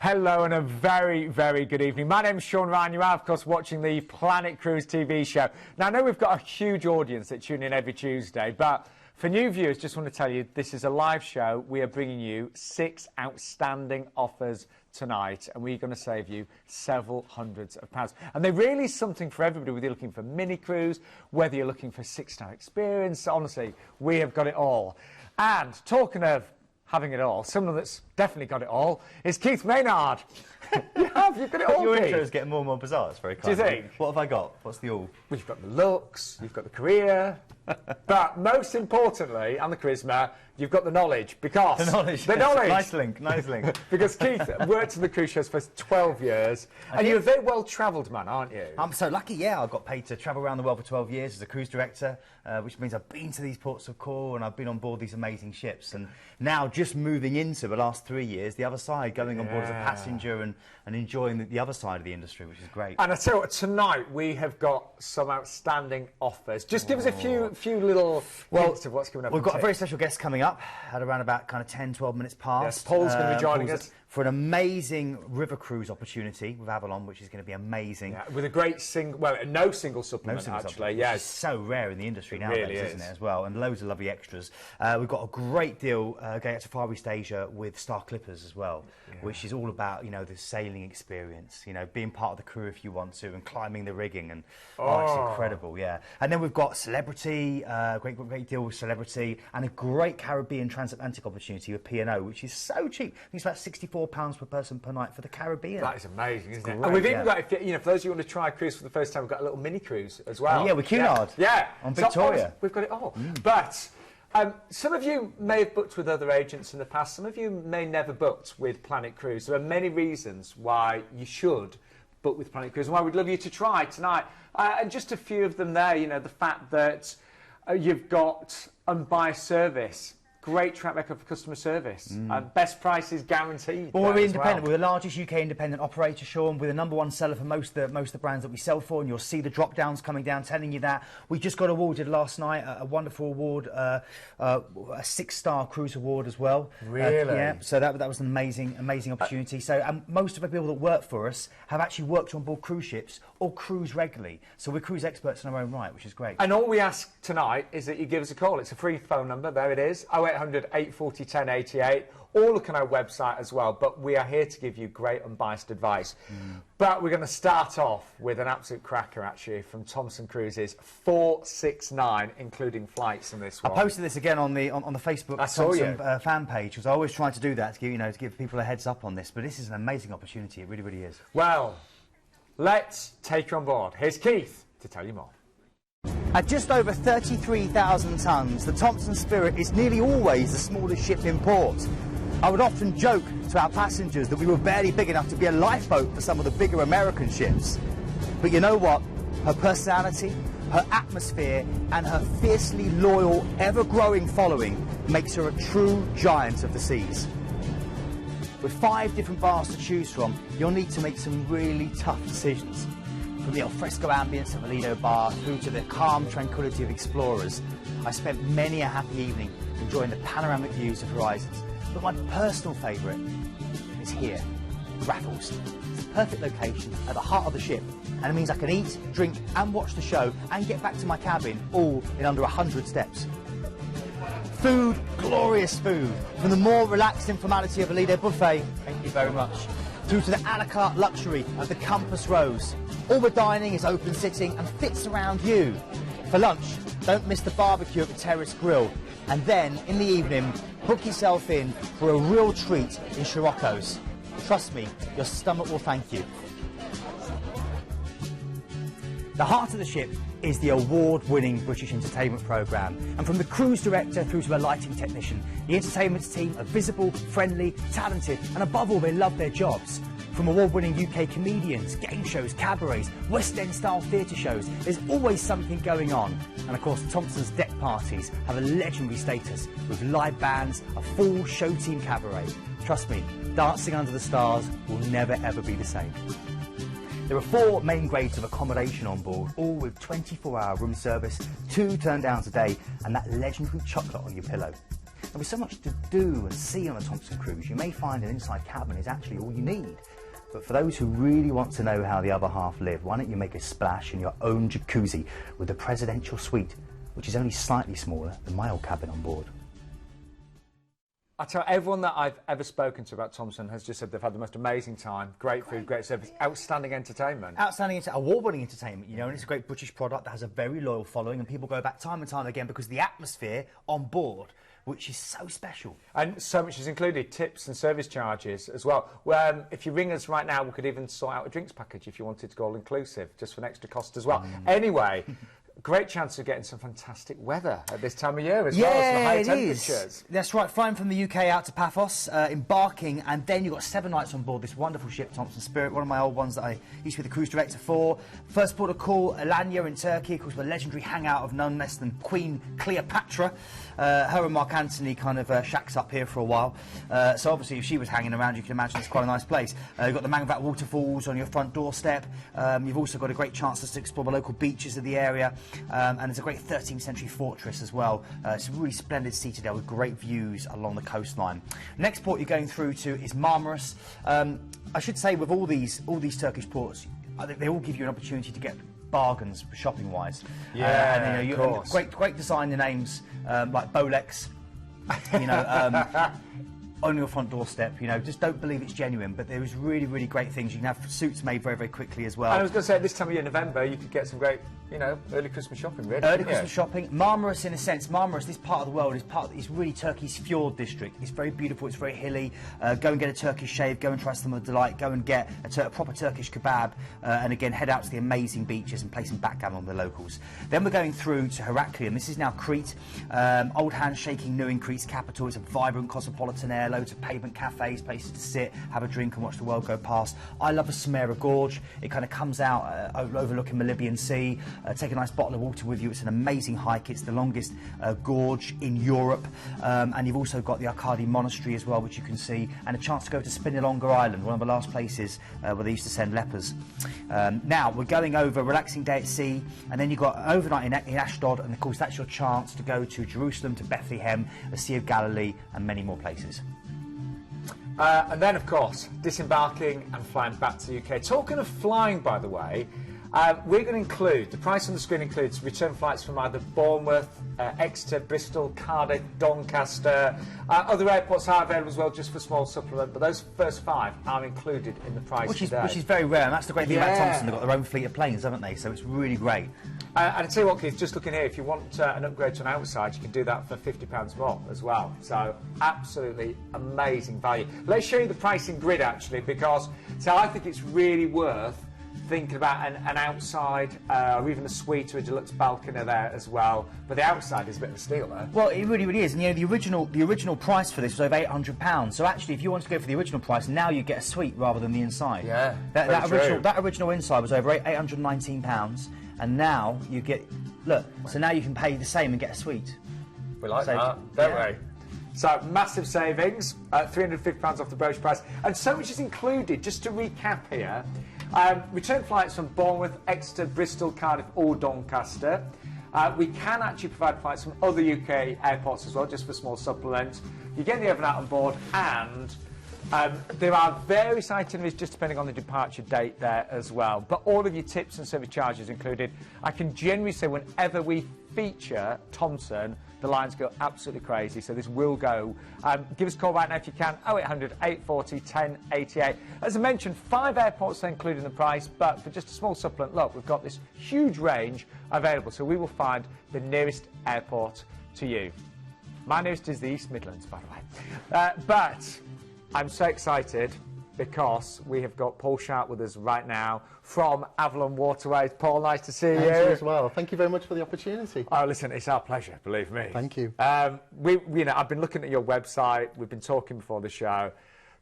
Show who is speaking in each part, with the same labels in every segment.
Speaker 1: Hello and a very, very good evening. My name's Sean Ryan. You are, of course, watching the Planet Cruise TV show. Now, I know we've got a huge audience that tune in every Tuesday, but for new viewers, just want to tell you, this is a live show. We are bringing you 6 outstanding offers tonight, and we're going to save you several hundreds of pounds. And they're really something for everybody, whether you're looking for mini cruise, whether you're looking for a 6-star experience. Honestly, we have got it all. And talking of having it all, someone that's definitely got it all is Keith Maynard. You've got it all,
Speaker 2: Your
Speaker 1: Keith.
Speaker 2: intro is getting more and more bizarre. It's very
Speaker 1: Do you think?
Speaker 2: What have I got? What's the all?
Speaker 1: Well, you've got the looks, you've got the career, but most importantly, and the charisma, you've got the knowledge, because...
Speaker 2: The knowledge.
Speaker 1: The knowledge!
Speaker 2: Nice link, nice link.
Speaker 1: Because Keith worked in the cruise shows for 12 years, and you're a very well-travelled man, aren't you?
Speaker 2: I'm so lucky, yeah. I got paid to travel around the world for 12 years as a cruise director, which means I've been to these ports of call and I've been on board these amazing ships. And now just moving into the last 3 years, the other side, going on board as a passenger and enjoying the other side of the industry, which is great.
Speaker 1: And I tell you what, tonight we have got some outstanding offers. Just give us a few little hints of what's coming up.
Speaker 2: We've got a very special guest coming up at around about kind of 10, 12 minutes past.
Speaker 1: Yes, Paul's going to be joining us
Speaker 2: for an amazing river cruise opportunity with Avalon, which is going to be amazing.
Speaker 1: Yeah, with a great no single supplement,
Speaker 2: Yes, it's so rare in the industry nowadays,
Speaker 1: really
Speaker 2: isn't it, as well? And loads of lovely extras. We've got a great deal going out to Far East Asia with Star Clippers as well, which is all about, you know, the sailing experience, you know, being part of the crew if you want to, and climbing the rigging, and it's incredible, yeah. And then we've got Celebrity, great deal with Celebrity, and a great Caribbean transatlantic opportunity with P&O, which is so cheap. I think it's about £64 per person per night for the Caribbean.
Speaker 1: That is amazing, isn't it?
Speaker 2: Great,
Speaker 1: and we've even got, you know, for those of you who want to try a cruise for the first time, we've got a little mini cruise as well.
Speaker 2: Oh, yeah, with Cunard.
Speaker 1: Yeah.
Speaker 2: On Victoria.
Speaker 1: So, we've got it all. But some of you may have booked with other agents in the past. Some of you may never booked with Planet Cruise. There are many reasons why you should book with Planet Cruise and why we'd love you to try tonight. And just a few of them there, you know, the fact that you've got unbiased service, great track record for customer service, best prices guaranteed.
Speaker 2: Well, we're independent. We're the largest UK independent operator, Sean. We're the #1 seller for most of the brands that we sell for, and you'll see the drop downs coming down telling you that. We just got awarded last night a wonderful award, a 6-star cruise award as well.
Speaker 1: Really?
Speaker 2: Yeah. So that was an amazing opportunity. So most of the people that work for us have actually worked on board cruise ships or cruise regularly. So we're cruise experts in our own right, which is great.
Speaker 1: And all we ask tonight is that you give us a call. It's a free phone number. There it is. 0800 840 1088, or look on our website as well. But we are here to give you great unbiased advice. But we're going to start off with an absolute cracker, actually, from Thomson Cruises, 469, including flights in this one.
Speaker 2: I posted this again on the Facebook Thomson fan page, because I always try to do that to give people a heads up on this. But this is an amazing opportunity. It really, really is.
Speaker 1: Well, let's take you on board. Here's Keith to tell you more.
Speaker 2: At just over 33,000 tonnes, the Thomson Spirit is nearly always the smallest ship in port. I would often joke to our passengers that we were barely big enough to be a lifeboat for some of the bigger American ships. But you know what? Her personality, her atmosphere, and her fiercely loyal, ever-growing following makes her a true giant of the seas. With 5 different bars to choose from, you'll need to make some really tough decisions. From the alfresco ambience of a Lido bar through to the calm tranquility of explorers, I spent many a happy evening enjoying the panoramic views of horizons. But my personal favourite is here, Raffles. It's the perfect location at the heart of the ship, and it means I can eat, drink and watch the show and get back to my cabin all in under 100 steps. Food, glorious food, from the more relaxed informality of a Lido buffet, thank you very much, through to the a la carte luxury of the Compass Rose. All the dining is open sitting and fits around you. For lunch, don't miss the barbecue at the Terrace Grill. And then, in the evening, book yourself in for a real treat in Scirocco's. Trust me, your stomach will thank you. The heart of the ship is the award-winning British entertainment programme. And from the cruise director through to the lighting technician, the entertainment team are visible, friendly, talented, and above all, they love their jobs. From award-winning UK comedians, game shows, cabarets, West End-style theatre shows, there's always something going on. And of course, Thomson's deck parties have a legendary status with live bands, a full show team cabaret. Trust me, dancing under the stars will never ever be the same. There are 4 main grades of accommodation on board, all with 24-hour room service, 2 turn-downs a day, and that legendary chocolate on your pillow. There'll be so much to do and see on a Thomson cruise. You may find an inside cabin is actually all you need. But for those who really want to know how the other half live, why don't you make a splash in your own jacuzzi with the presidential suite, which is only slightly smaller than my old cabin on board.
Speaker 1: I tell everyone that I've ever spoken to about Thomson has just said they've had the most amazing time, great food, great service, outstanding entertainment.
Speaker 2: Outstanding, award-winning entertainment, you know, and it's a great British product that has a very loyal following, and people go back time and time again because the atmosphere on board, which is so special.
Speaker 1: And so much is included, tips and service charges as well. If you ring us right now, we could even sort out a drinks package if you wanted to go all-inclusive, just for an extra cost as well. Anyway, great chance of getting some fantastic weather at this time of year as well, some high temperatures.
Speaker 2: Is. That's right, flying from the UK out to Paphos, embarking, and then you've got 7 nights on board this wonderful ship, Thomson Spirit, one of my old ones that I used to be the cruise director for. First port of call, Alanya in Turkey, of course, the legendary hangout of none less than Queen Cleopatra. Her and Mark Antony kind of shacks up here for a while. So obviously if she was hanging around, you can imagine it's quite a nice place. You've got the Mangvat waterfalls on your front doorstep. You've also got a great chance to explore the local beaches of the area. And there's a great 13th century fortress as well. It's a really splendid citadel with great views along the coastline. Next port you're going through to is Marmaris. I should say with all these Turkish ports, they all give you an opportunity to get bargains shopping wise.
Speaker 1: Yeah,
Speaker 2: and,
Speaker 1: of course.
Speaker 2: Great designer names like Bolex, you know, on your front doorstep. You know, just don't believe it's genuine, but there is really, really great things. You can have suits made very, very quickly as well.
Speaker 1: And I was going to say, this time of year, November, you could get some great, you know, early Christmas shopping, really.
Speaker 2: Early Christmas shopping. Marmaris, in a sense, Marmaris, this part of the world, is really Turkey's fjord district. It's very beautiful, it's very hilly. Go and get a Turkish shave, go and try some of the delight, go and get a proper Turkish kebab, and again, head out to the amazing beaches and play some backgammon with the locals. Then we're going through to Heraklion. This is now Crete. Old handshaking, new in Crete's capital. It's a vibrant cosmopolitan air, loads of pavement cafes, places to sit, have a drink and watch the world go past. I love the Samara Gorge. It kind of comes out overlooking the Libyan Sea. Take a nice bottle of water with you. It's an amazing hike. It's the longest gorge in Europe. And you've also got the Arkadi Monastery as well, which you can see, and a chance to go to Spinalonga Island, one of the last places where they used to send lepers. Now, we're going over a relaxing day at sea, and then you've got overnight in Ashdod, and of course that's your chance to go to Jerusalem, to Bethlehem, the Sea of Galilee, and many more places.
Speaker 1: And then, of course, disembarking and flying back to the UK. Talking of flying, by the way, we're going to include, the price on the screen includes return flights from either Bournemouth, Exeter, Bristol, Cardiff, Doncaster. Other airports are available as well, just for small supplement, but those first 5 are included in the price today.
Speaker 2: Which is very rare, and that's the great thing about Thomson. They've got their own fleet of planes, haven't they? So it's really great.
Speaker 1: And I tell you what, Keith, just looking here, if you want an upgrade to an outside, you can do that for £50 more as well. So absolutely amazing value. Let's show you the pricing grid, actually, because I think it's really worth thinking about an outside or even a suite or a deluxe balcony there as well. But the outside is a bit of a steal there.
Speaker 2: Well, it really, really is. And you know, the original price for this was over £800. So actually, if you want to go for the original price, now you get a suite rather than the inside.
Speaker 1: Yeah,
Speaker 2: that original inside was over £819, and now you get, look. So now you can pay the same and get a suite.
Speaker 1: We like that, don't we? So massive savings, £350 off the brochure price, and so much is included. Just to recap here. Return flights from Bournemouth, Exeter, Bristol, Cardiff or Doncaster. We can actually provide flights from other UK airports as well, just for small supplements. You get the overnight on board, and there are various itineraries just depending on the departure date there as well. But all of your tips and service charges included. I can generally say whenever we feature Thomson, the lines go absolutely crazy, so this will go. Give us a call right now if you can, 0800 840 1088. As I mentioned, 5 airports are included in the price, but for just a small supplement, look, we've got this huge range available, so we will find the nearest airport to you. My nearest is the East Midlands, by the way. But I'm so excited because we have got Paul Sharp with us right now from Avalon Waterways. Paul, nice to see you.
Speaker 3: Thank you as well. Thank you very much for the opportunity.
Speaker 1: Oh, listen, it's our pleasure, believe me.
Speaker 3: Thank you.
Speaker 1: You know, I've been looking at your website. We've been talking before the show.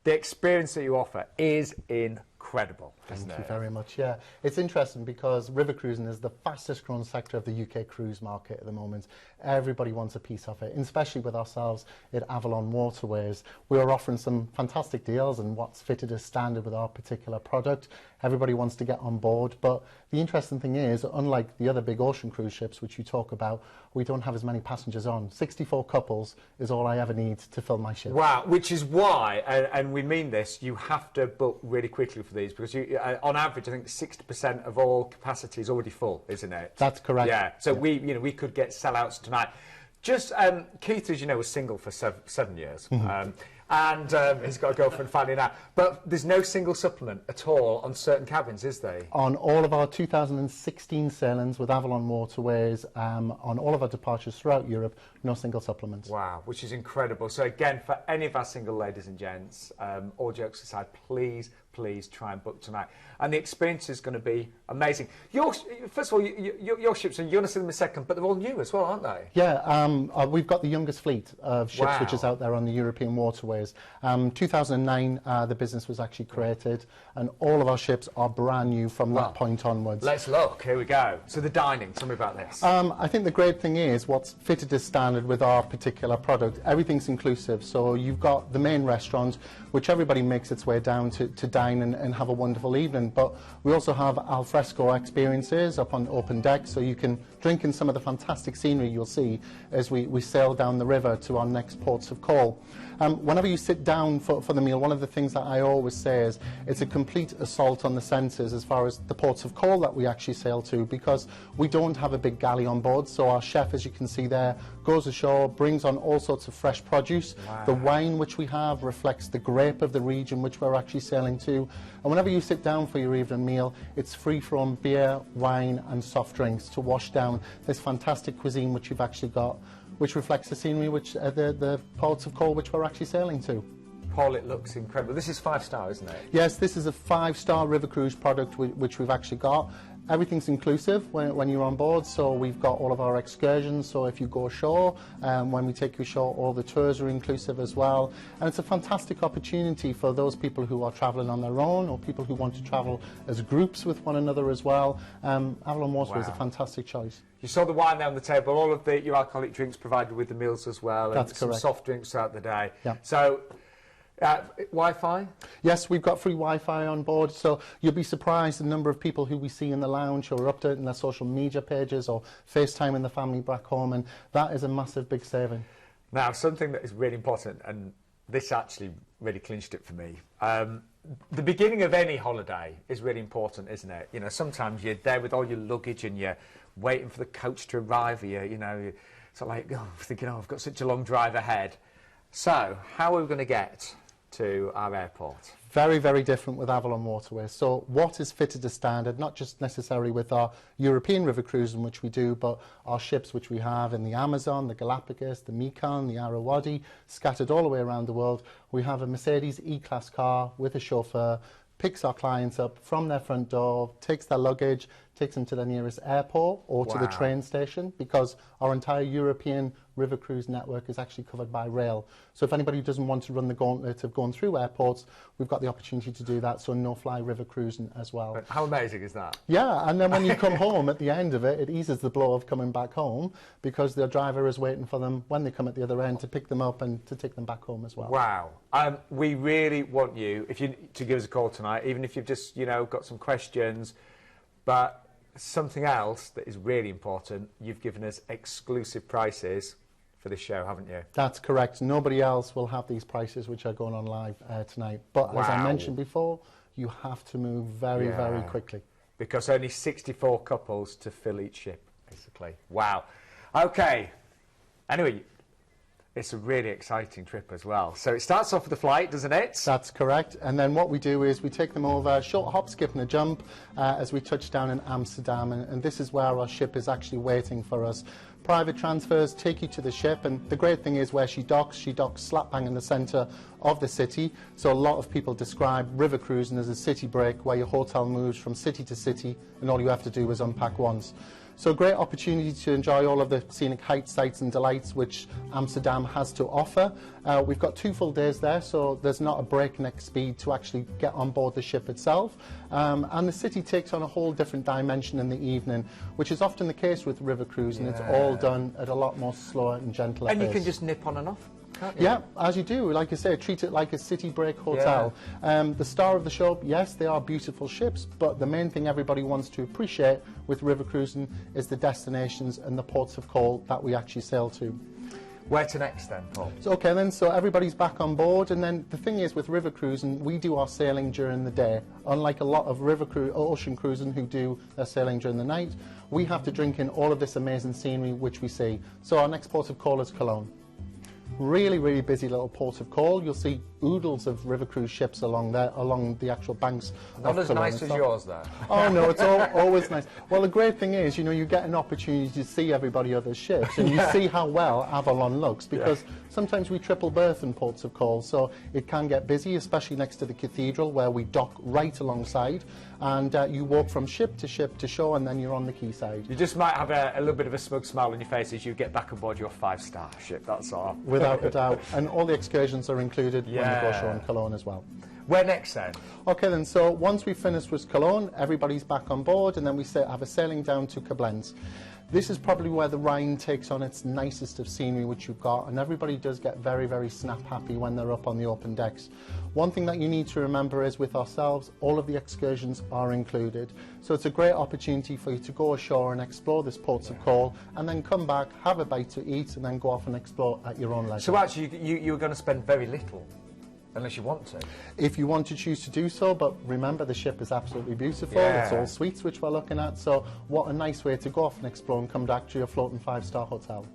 Speaker 1: The experience that you offer is incredible. incredible, isn't it?
Speaker 3: Thank you very much. Yeah, it's interesting because river cruising is the fastest growing sector of the UK cruise market at the moment. Everybody wants a piece of it, and especially with ourselves at Avalon Waterways. We are offering some fantastic deals and what's fitted as standard with our particular product. Everybody wants to get on board, but the interesting thing is, unlike the other big ocean cruise ships which you talk about, we don't have as many passengers on. 64 couples is all I ever need to fill my ship.
Speaker 1: Wow, which is why, and we mean this, you have to book really quickly for these because you, on average, I think 60% of all capacity is already full, isn't it?
Speaker 3: That's correct.
Speaker 1: Yeah, so we could get sellouts tonight. Just Keith, as you know, was single for 7 years. And he's got a girlfriend finally now. But there's no single supplement at all on certain cabins, is there?
Speaker 3: On all of our 2016 sailings with Avalon Waterways, on all of our departures throughout Europe, no single supplements.
Speaker 1: Wow, which is incredible. So again, for any of our single ladies and gents, all jokes aside, please try and book tonight. And the experience is going to be amazing. First of all, your ships, and you're going to see them in a second, but they're all new as well, aren't they?
Speaker 3: Yeah, we've got the youngest fleet of ships which is out there on the European waterways. 2009, the business was actually created, and all of our ships are brand new from that point onwards.
Speaker 1: Let's look, here we go. So the dining, tell me about this.
Speaker 3: I think the great thing is what's fitted as standard with our particular product. Everything's inclusive, so you've got the main restaurant, which everybody makes its way down to dine and have a wonderful evening, but we also have al fresco experiences up on open deck, so you can drink in some of the fantastic scenery you'll see as we sail down the river to our next ports of call. Whenever you sit down for the meal, one of the things that I always say is it's a complete assault on the senses as far as the ports of call that we actually sail to, because we don't have a big galley on board, so our chef, as you can see there, goes ashore, brings on all sorts of fresh produce.
Speaker 1: Wow.
Speaker 3: The wine which we have reflects the grape of the region which we're actually sailing to, and whenever you sit down for your evening meal, it's free from beer, wine and soft drinks to wash down this fantastic cuisine which you've actually got, which reflects the scenery which the ports of call which we're actually sailing to.
Speaker 1: Paul, it looks incredible. This is 5-star, isn't it?
Speaker 3: Yes, this is a 5-star river cruise product which we've actually got. Everything's inclusive when you're on board, so we've got all of our excursions, so if you go ashore, when we take you ashore, all the tours are inclusive as well, and it's a fantastic opportunity for those people who are travelling on their own or people who want to travel as groups with one another as well. Avalon Waterways is a fantastic choice.
Speaker 1: You saw the wine there on the table, all of your alcoholic drinks provided with the meals as well, and
Speaker 3: That's
Speaker 1: some
Speaker 3: correct.
Speaker 1: soft drinks throughout the day.
Speaker 3: Yeah.
Speaker 1: So, Wi-Fi?
Speaker 3: Yes, we've got free Wi-Fi on board, so you'll be surprised the number of people who we see in the lounge who are updating their social media pages or FaceTiming the family back home, and that is a massive big saving.
Speaker 1: Now, something that is really important, and this actually really clinched it for me. The beginning of any holiday is really important, isn't it? You know, sometimes you're there with all your luggage and you're waiting for the coach to arrive here, you know, so like, thinking, I've got such a long drive ahead. So, how are we going to get to our airport?
Speaker 3: Very, very different with Avalon Waterways. So what is fitted as standard, not just necessarily with our European river cruising, which we do, but our ships which we have in the Amazon, the Galapagos, the Mekong, the Irrawaddy, scattered all the way around the world. We have a Mercedes E-Class car with a chauffeur, picks our clients up from their front door, takes their luggage, takes them to the nearest airport or to the train station, because our entire European river cruise network is actually covered by rail. So if anybody doesn't want to run the gauntlet of going through airports, we've got the opportunity to do that, so no-fly river cruising as well.
Speaker 1: But how amazing is that?
Speaker 3: Yeah, and then when you come home at the end of it, it eases the blow of coming back home, because the driver is waiting for them when they come at the other end to pick them up and to take them back home as well.
Speaker 1: Wow. We really want you, to give us a call tonight, even if you've just, got some questions, but something else that is really important, you've given us exclusive prices for this show, haven't you?
Speaker 3: That's correct. Nobody else will have these prices which are going on live tonight. But as I mentioned before, you have to move very, very quickly.
Speaker 1: Because only 64 couples to fill each ship, basically. Wow. Okay. Anyway, it's a really exciting trip as well. So it starts off with the flight, doesn't it?
Speaker 3: That's correct. And then what we do is we take them over, short hop, skip and a jump, as we touch down in Amsterdam. And this is where our ship is actually waiting for us. Private transfers take you to the ship, and the great thing is where she docks slap bang in the centre of the city. So a lot of people describe river cruising as a city break, where your hotel moves from city to city and all you have to do is unpack once. So great opportunity to enjoy all of the scenic heights, sights and delights which Amsterdam has to offer. We've got 2 full days there, so there's not a breakneck speed to actually get on board the ship itself. And the city takes on a whole different dimension in the evening, which is often the case with river cruise, and it's all done at a lot more slower and gentler pace.
Speaker 1: And you can just nip on and off, can't you?
Speaker 3: Yeah, as you do. Like I say, treat it like a city break hotel. The star of the show, yes, they are beautiful ships, but the main thing everybody wants to appreciate with river cruising is the destinations and the ports of call that we actually sail to.
Speaker 1: Where to next then, Paul?
Speaker 3: So, okay then, so everybody's back on board, and then the thing is with river cruising, we do our sailing during the day. Unlike a lot of ocean cruising who do their sailing during the night, we have to drink in all of this amazing scenery which we see. So our next port of call is Cologne. Really, really busy little port of call. You'll see oodles of river cruise ships along there, along the actual banks.
Speaker 1: Not as nice as yours, though.
Speaker 3: Oh no, it's always nice. Well, the great thing is, you know, you get an opportunity to see everybody else's ships, and you see how well Avalon looks, because sometimes we triple berth in ports of call, so it can get busy, especially next to the cathedral, where we dock right alongside, and you walk from ship to shore, and then you're on the quayside.
Speaker 1: You just might have a little bit of a smug smile on your face as you get back aboard your 5-star ship, that's all.
Speaker 3: Without a doubt. And all the excursions are included when we go ashore in Cologne as well.
Speaker 1: Where next then?
Speaker 3: Okay then, so once we finish with Cologne, everybody's back on board, and then we have a sailing down to Koblenz. This is probably where the Rhine takes on its nicest of scenery which you've got, and everybody does get very, very snap happy when they're up on the open decks. One thing that you need to remember is with ourselves, all of the excursions are included. So it's a great opportunity for you to go ashore and explore this ports of call, and then come back, have a bite to eat, and then go off and explore at your own leisure.
Speaker 1: So actually, you're going to spend very little, unless you want to.
Speaker 3: If you want to choose to do so, but remember the ship is absolutely beautiful. It's all suites which we're looking at, so what a nice way to go off and explore and come back to your floating 5-star hotel.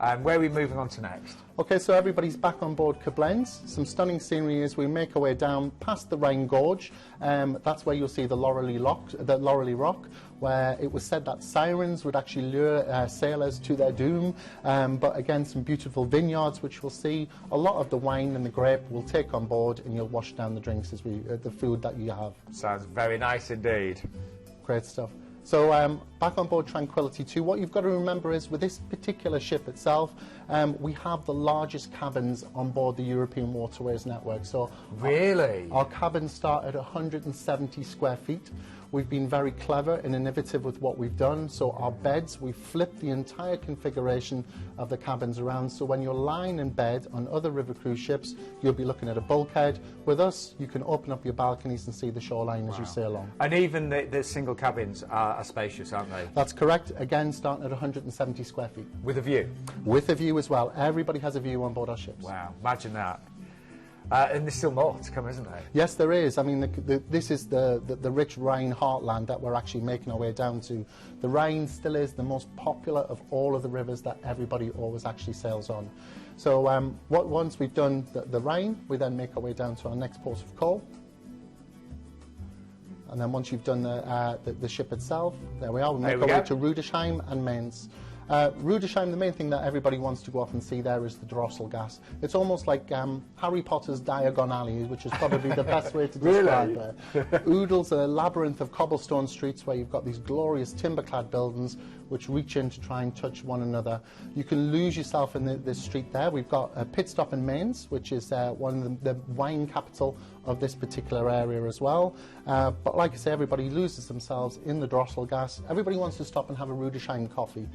Speaker 1: And where are we moving on to next?
Speaker 3: Okay, so everybody's back on board Koblenz. Some stunning scenery as we make our way down past the Rhine Gorge. That's where you'll see the Loreley Rock, where it was said that sirens would actually lure sailors to their doom. But again, some beautiful vineyards which we'll see. A lot of the wine and the grape we'll take on board, and you'll wash down the drinks as the food that you have.
Speaker 1: Sounds very nice indeed.
Speaker 3: Great stuff. So back on board Tranquility 2, what you've got to remember is with this particular ship itself, we have the largest cabins on board the European Waterways network. So
Speaker 1: really?
Speaker 3: Our cabins start at 170 square feet. We've been very clever and innovative with what we've done. So our beds, we flipped the entire configuration of the cabins around. So when you're lying in bed on other river cruise ships, you'll be looking at a bulkhead. With us, you can open up your balconies and see the shoreline as you sail along.
Speaker 1: And even the single cabins are spacious, aren't they?
Speaker 3: That's correct. Again, starting at 170 square feet.
Speaker 1: With a view?
Speaker 3: With a view as well. Everybody has a view on board our ships.
Speaker 1: Wow, imagine that. And there's still more to come, isn't there?
Speaker 3: Yes, there is. I mean, this is the rich Rhine heartland that we're actually making our way down to. The Rhine still is the most popular of all of the rivers that everybody always actually sails on. So once we've done the Rhine, we then make our way down to our next port of call. And then once you've done the ship itself, there we are, we make our way to Rudesheim and Mainz. Rudesheim, the main thing that everybody wants to go off and see there is the Drosselgas. It's almost like Harry Potter's Diagon Alley, which is probably the best way to describe it. Oodles, a labyrinth of cobblestone streets where you've got these glorious timber-clad buildings which reach in to try and touch one another. You can lose yourself in this street there. We've got a pit stop in Mainz, which is one of the wine capital of this particular area as well. But like I say, everybody loses themselves in the Drosselgas. Everybody wants to stop and have a Rudesheim coffee,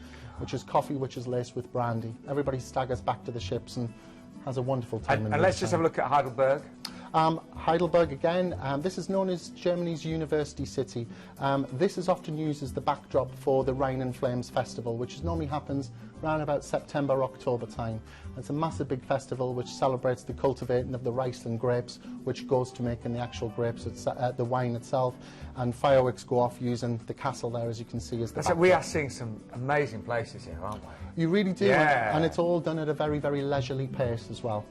Speaker 3: which is laced with brandy. Everybody staggers back to the ships and has a wonderful time.
Speaker 1: And let's just have a look at Heidelberg.
Speaker 3: Heidelberg again, this is known as Germany's university city. This is often used as the backdrop for the Rhine and Flames festival, which normally happens around about September, October time. It's a massive big festival which celebrates the cultivating of the Riesling grapes, which goes to making the actual grapes, the wine itself, and fireworks go off using the castle there, as you can see, as the backdrop.
Speaker 1: We are seeing some amazing places here, aren't we?
Speaker 3: You really do,
Speaker 1: yeah.
Speaker 3: And it's all done at a very, very leisurely pace as well.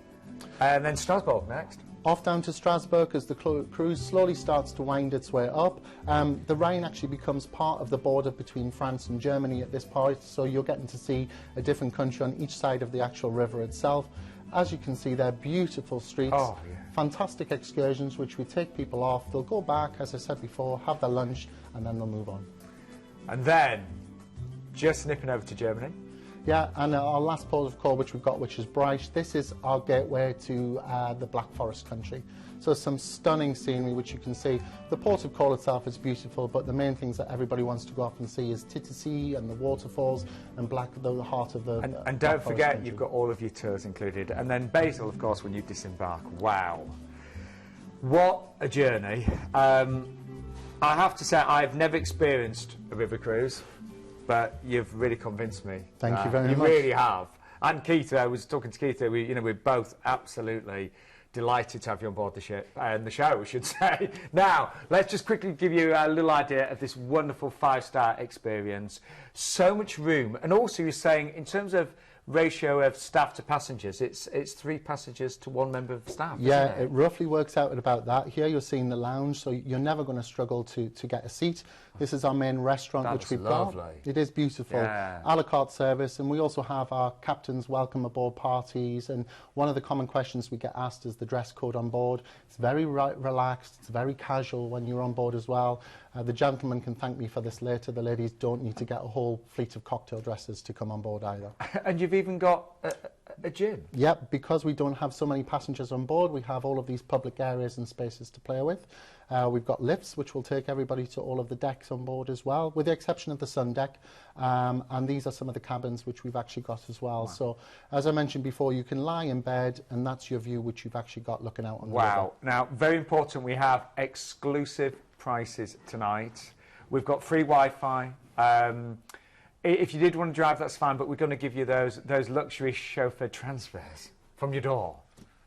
Speaker 1: And then Strasbourg next.
Speaker 3: Off down to Strasbourg as the cruise slowly starts to wind its way up. The Rhine actually becomes part of the border between France and Germany at this point, so you're getting to see a different country on each side of the actual river itself. As you can see, they're beautiful streets, fantastic excursions which we take people off. They'll go back, as I said before, have their lunch, and then they'll move on.
Speaker 1: And then just nipping over to Germany.
Speaker 3: Yeah, and our last port of call which we've got, which is Breich, this is our gateway to the Black Forest country. So some stunning scenery which you can see. The port of call itself is beautiful, but the main things that everybody wants to go off and see is Titisee and the waterfalls and the heart of the
Speaker 1: And don't forget, you've got all of your tours included. And then Basel, of course, when you disembark. Wow. What a journey. I have to say, I've never experienced a river cruise, but you've really convinced me.
Speaker 3: Thank you very much.
Speaker 1: You really have. And Keith, I was talking to Keith, we're both absolutely delighted to have you on board the ship, and the show, we should say. Now, let's just quickly give you a little idea of this wonderful 5-star experience. So much room, and also you're saying, in terms of ratio of staff to passengers, it's 3 passengers to 1 member of staff.
Speaker 3: Yeah,
Speaker 1: isn't it?
Speaker 3: it roughly works out at about that. Here you're seeing the lounge, so you're never going to struggle to get a seat. This is our main restaurant, which we've got. It is beautiful.
Speaker 1: Yeah.
Speaker 3: A la carte service, and we also have our captain's welcome aboard parties. And one of the common questions we get asked is the dress code on board. It's very relaxed, it's very casual when you're on board as well. The gentlemen can thank me for this later. The ladies don't need to get a whole fleet of cocktail dresses to come on board either.
Speaker 1: And you've even got a gym.
Speaker 3: Yep, because we don't have so many passengers on board, we have all of these public areas and spaces to play with. We've got lifts, which will take everybody to all of the decks on board as well, with the exception of the sun deck. And these are some of the cabins which we've actually got as well. Wow. So, as I mentioned before, you can lie in bed, and that's your view, which you've actually got looking out on the river.
Speaker 1: Now, very important, we have exclusive prices tonight. We've got free Wi-Fi. If you did want to drive, that's fine, but we're going to give you those luxury chauffeur transfers from your door.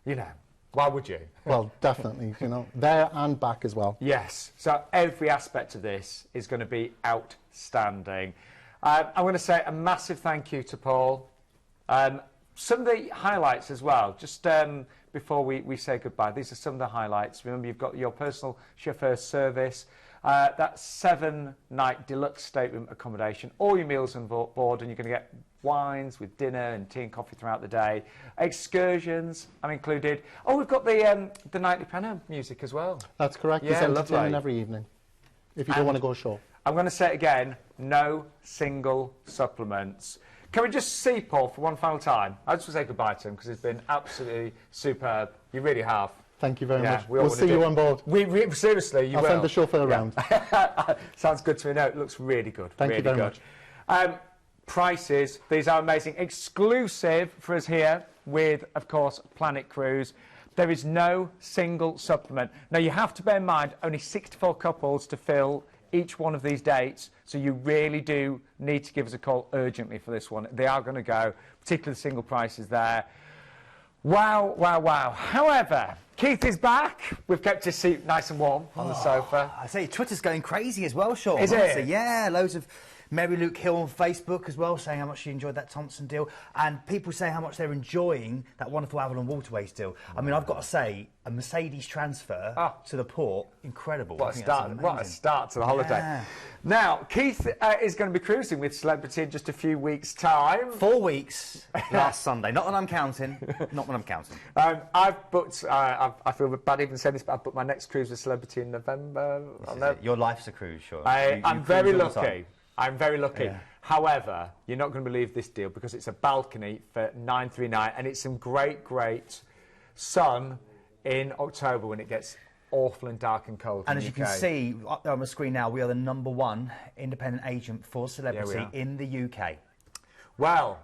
Speaker 1: You know, why would you?
Speaker 3: Well, definitely, you know, there and back as well.
Speaker 1: Yes, so every aspect of this is going to be outstanding. I'm going to say a massive thank you to Paul. Some of the highlights as well, just before we say goodbye, these are some of the highlights. Remember, you've got your personal chauffeur service, that 7-night deluxe stateroom accommodation, all your meals on board, and you're going to get wines with dinner and tea and coffee throughout the day. Excursions are included. Oh, we've got the nightly P&O music as well.
Speaker 3: That's correct.
Speaker 1: Yeah,
Speaker 3: there's entertainment
Speaker 1: lovely.
Speaker 3: every evening, if you don't want to go ashore.
Speaker 1: I'm going to say it again, no single supplements. Can we just see Paul for one final time? I just want to say goodbye to him because it's been absolutely superb. You really have.
Speaker 3: Thank you very much.
Speaker 1: We'll
Speaker 3: see you on board.
Speaker 1: Seriously, you will.
Speaker 3: I'll send the chauffeur around.
Speaker 1: Sounds good to me. No, it looks really good.
Speaker 3: Thank you very much.
Speaker 1: Prices, these are amazing. Exclusive for us here with, of course, Planet Cruise. There is no single supplement. Now, you have to bear in mind, only 64 couples to fill each one of these dates, so you really do need to give us a call urgently for this one. They are going to go, particularly the single prices there. Wow, wow, wow. However, Keith is back. We've kept his seat nice and warm on the sofa.
Speaker 2: I say, Twitter's going crazy as well, Sean.
Speaker 1: Is it?
Speaker 2: Yeah, loads of Mary Luke Hill on Facebook as well, saying how much she enjoyed that Thomson deal, and people saying how much they're enjoying that wonderful Avalon Waterways deal. I mean, I've got to say, a Mercedes transfer to the port, incredible.
Speaker 1: What a start to the holiday.
Speaker 2: Yeah.
Speaker 1: Now, Keith is going to be cruising with Celebrity in just a few weeks' time.
Speaker 2: 4 weeks last Sunday. Not when I'm counting. Not when I'm counting.
Speaker 1: I've booked, I feel bad even saying this, but I've booked my next cruise with Celebrity in November.
Speaker 2: Your life's a cruise, sure.
Speaker 1: I'm very lucky. I'm very lucky.
Speaker 2: Yeah.
Speaker 1: However, you're not going to believe this deal because it's a balcony for $939 and it's some great, great sun in October when it gets awful and dark and cold.
Speaker 2: And as you can see up there on the screen now, we are the #1 independent agent for Celebrity in the UK.
Speaker 1: Well,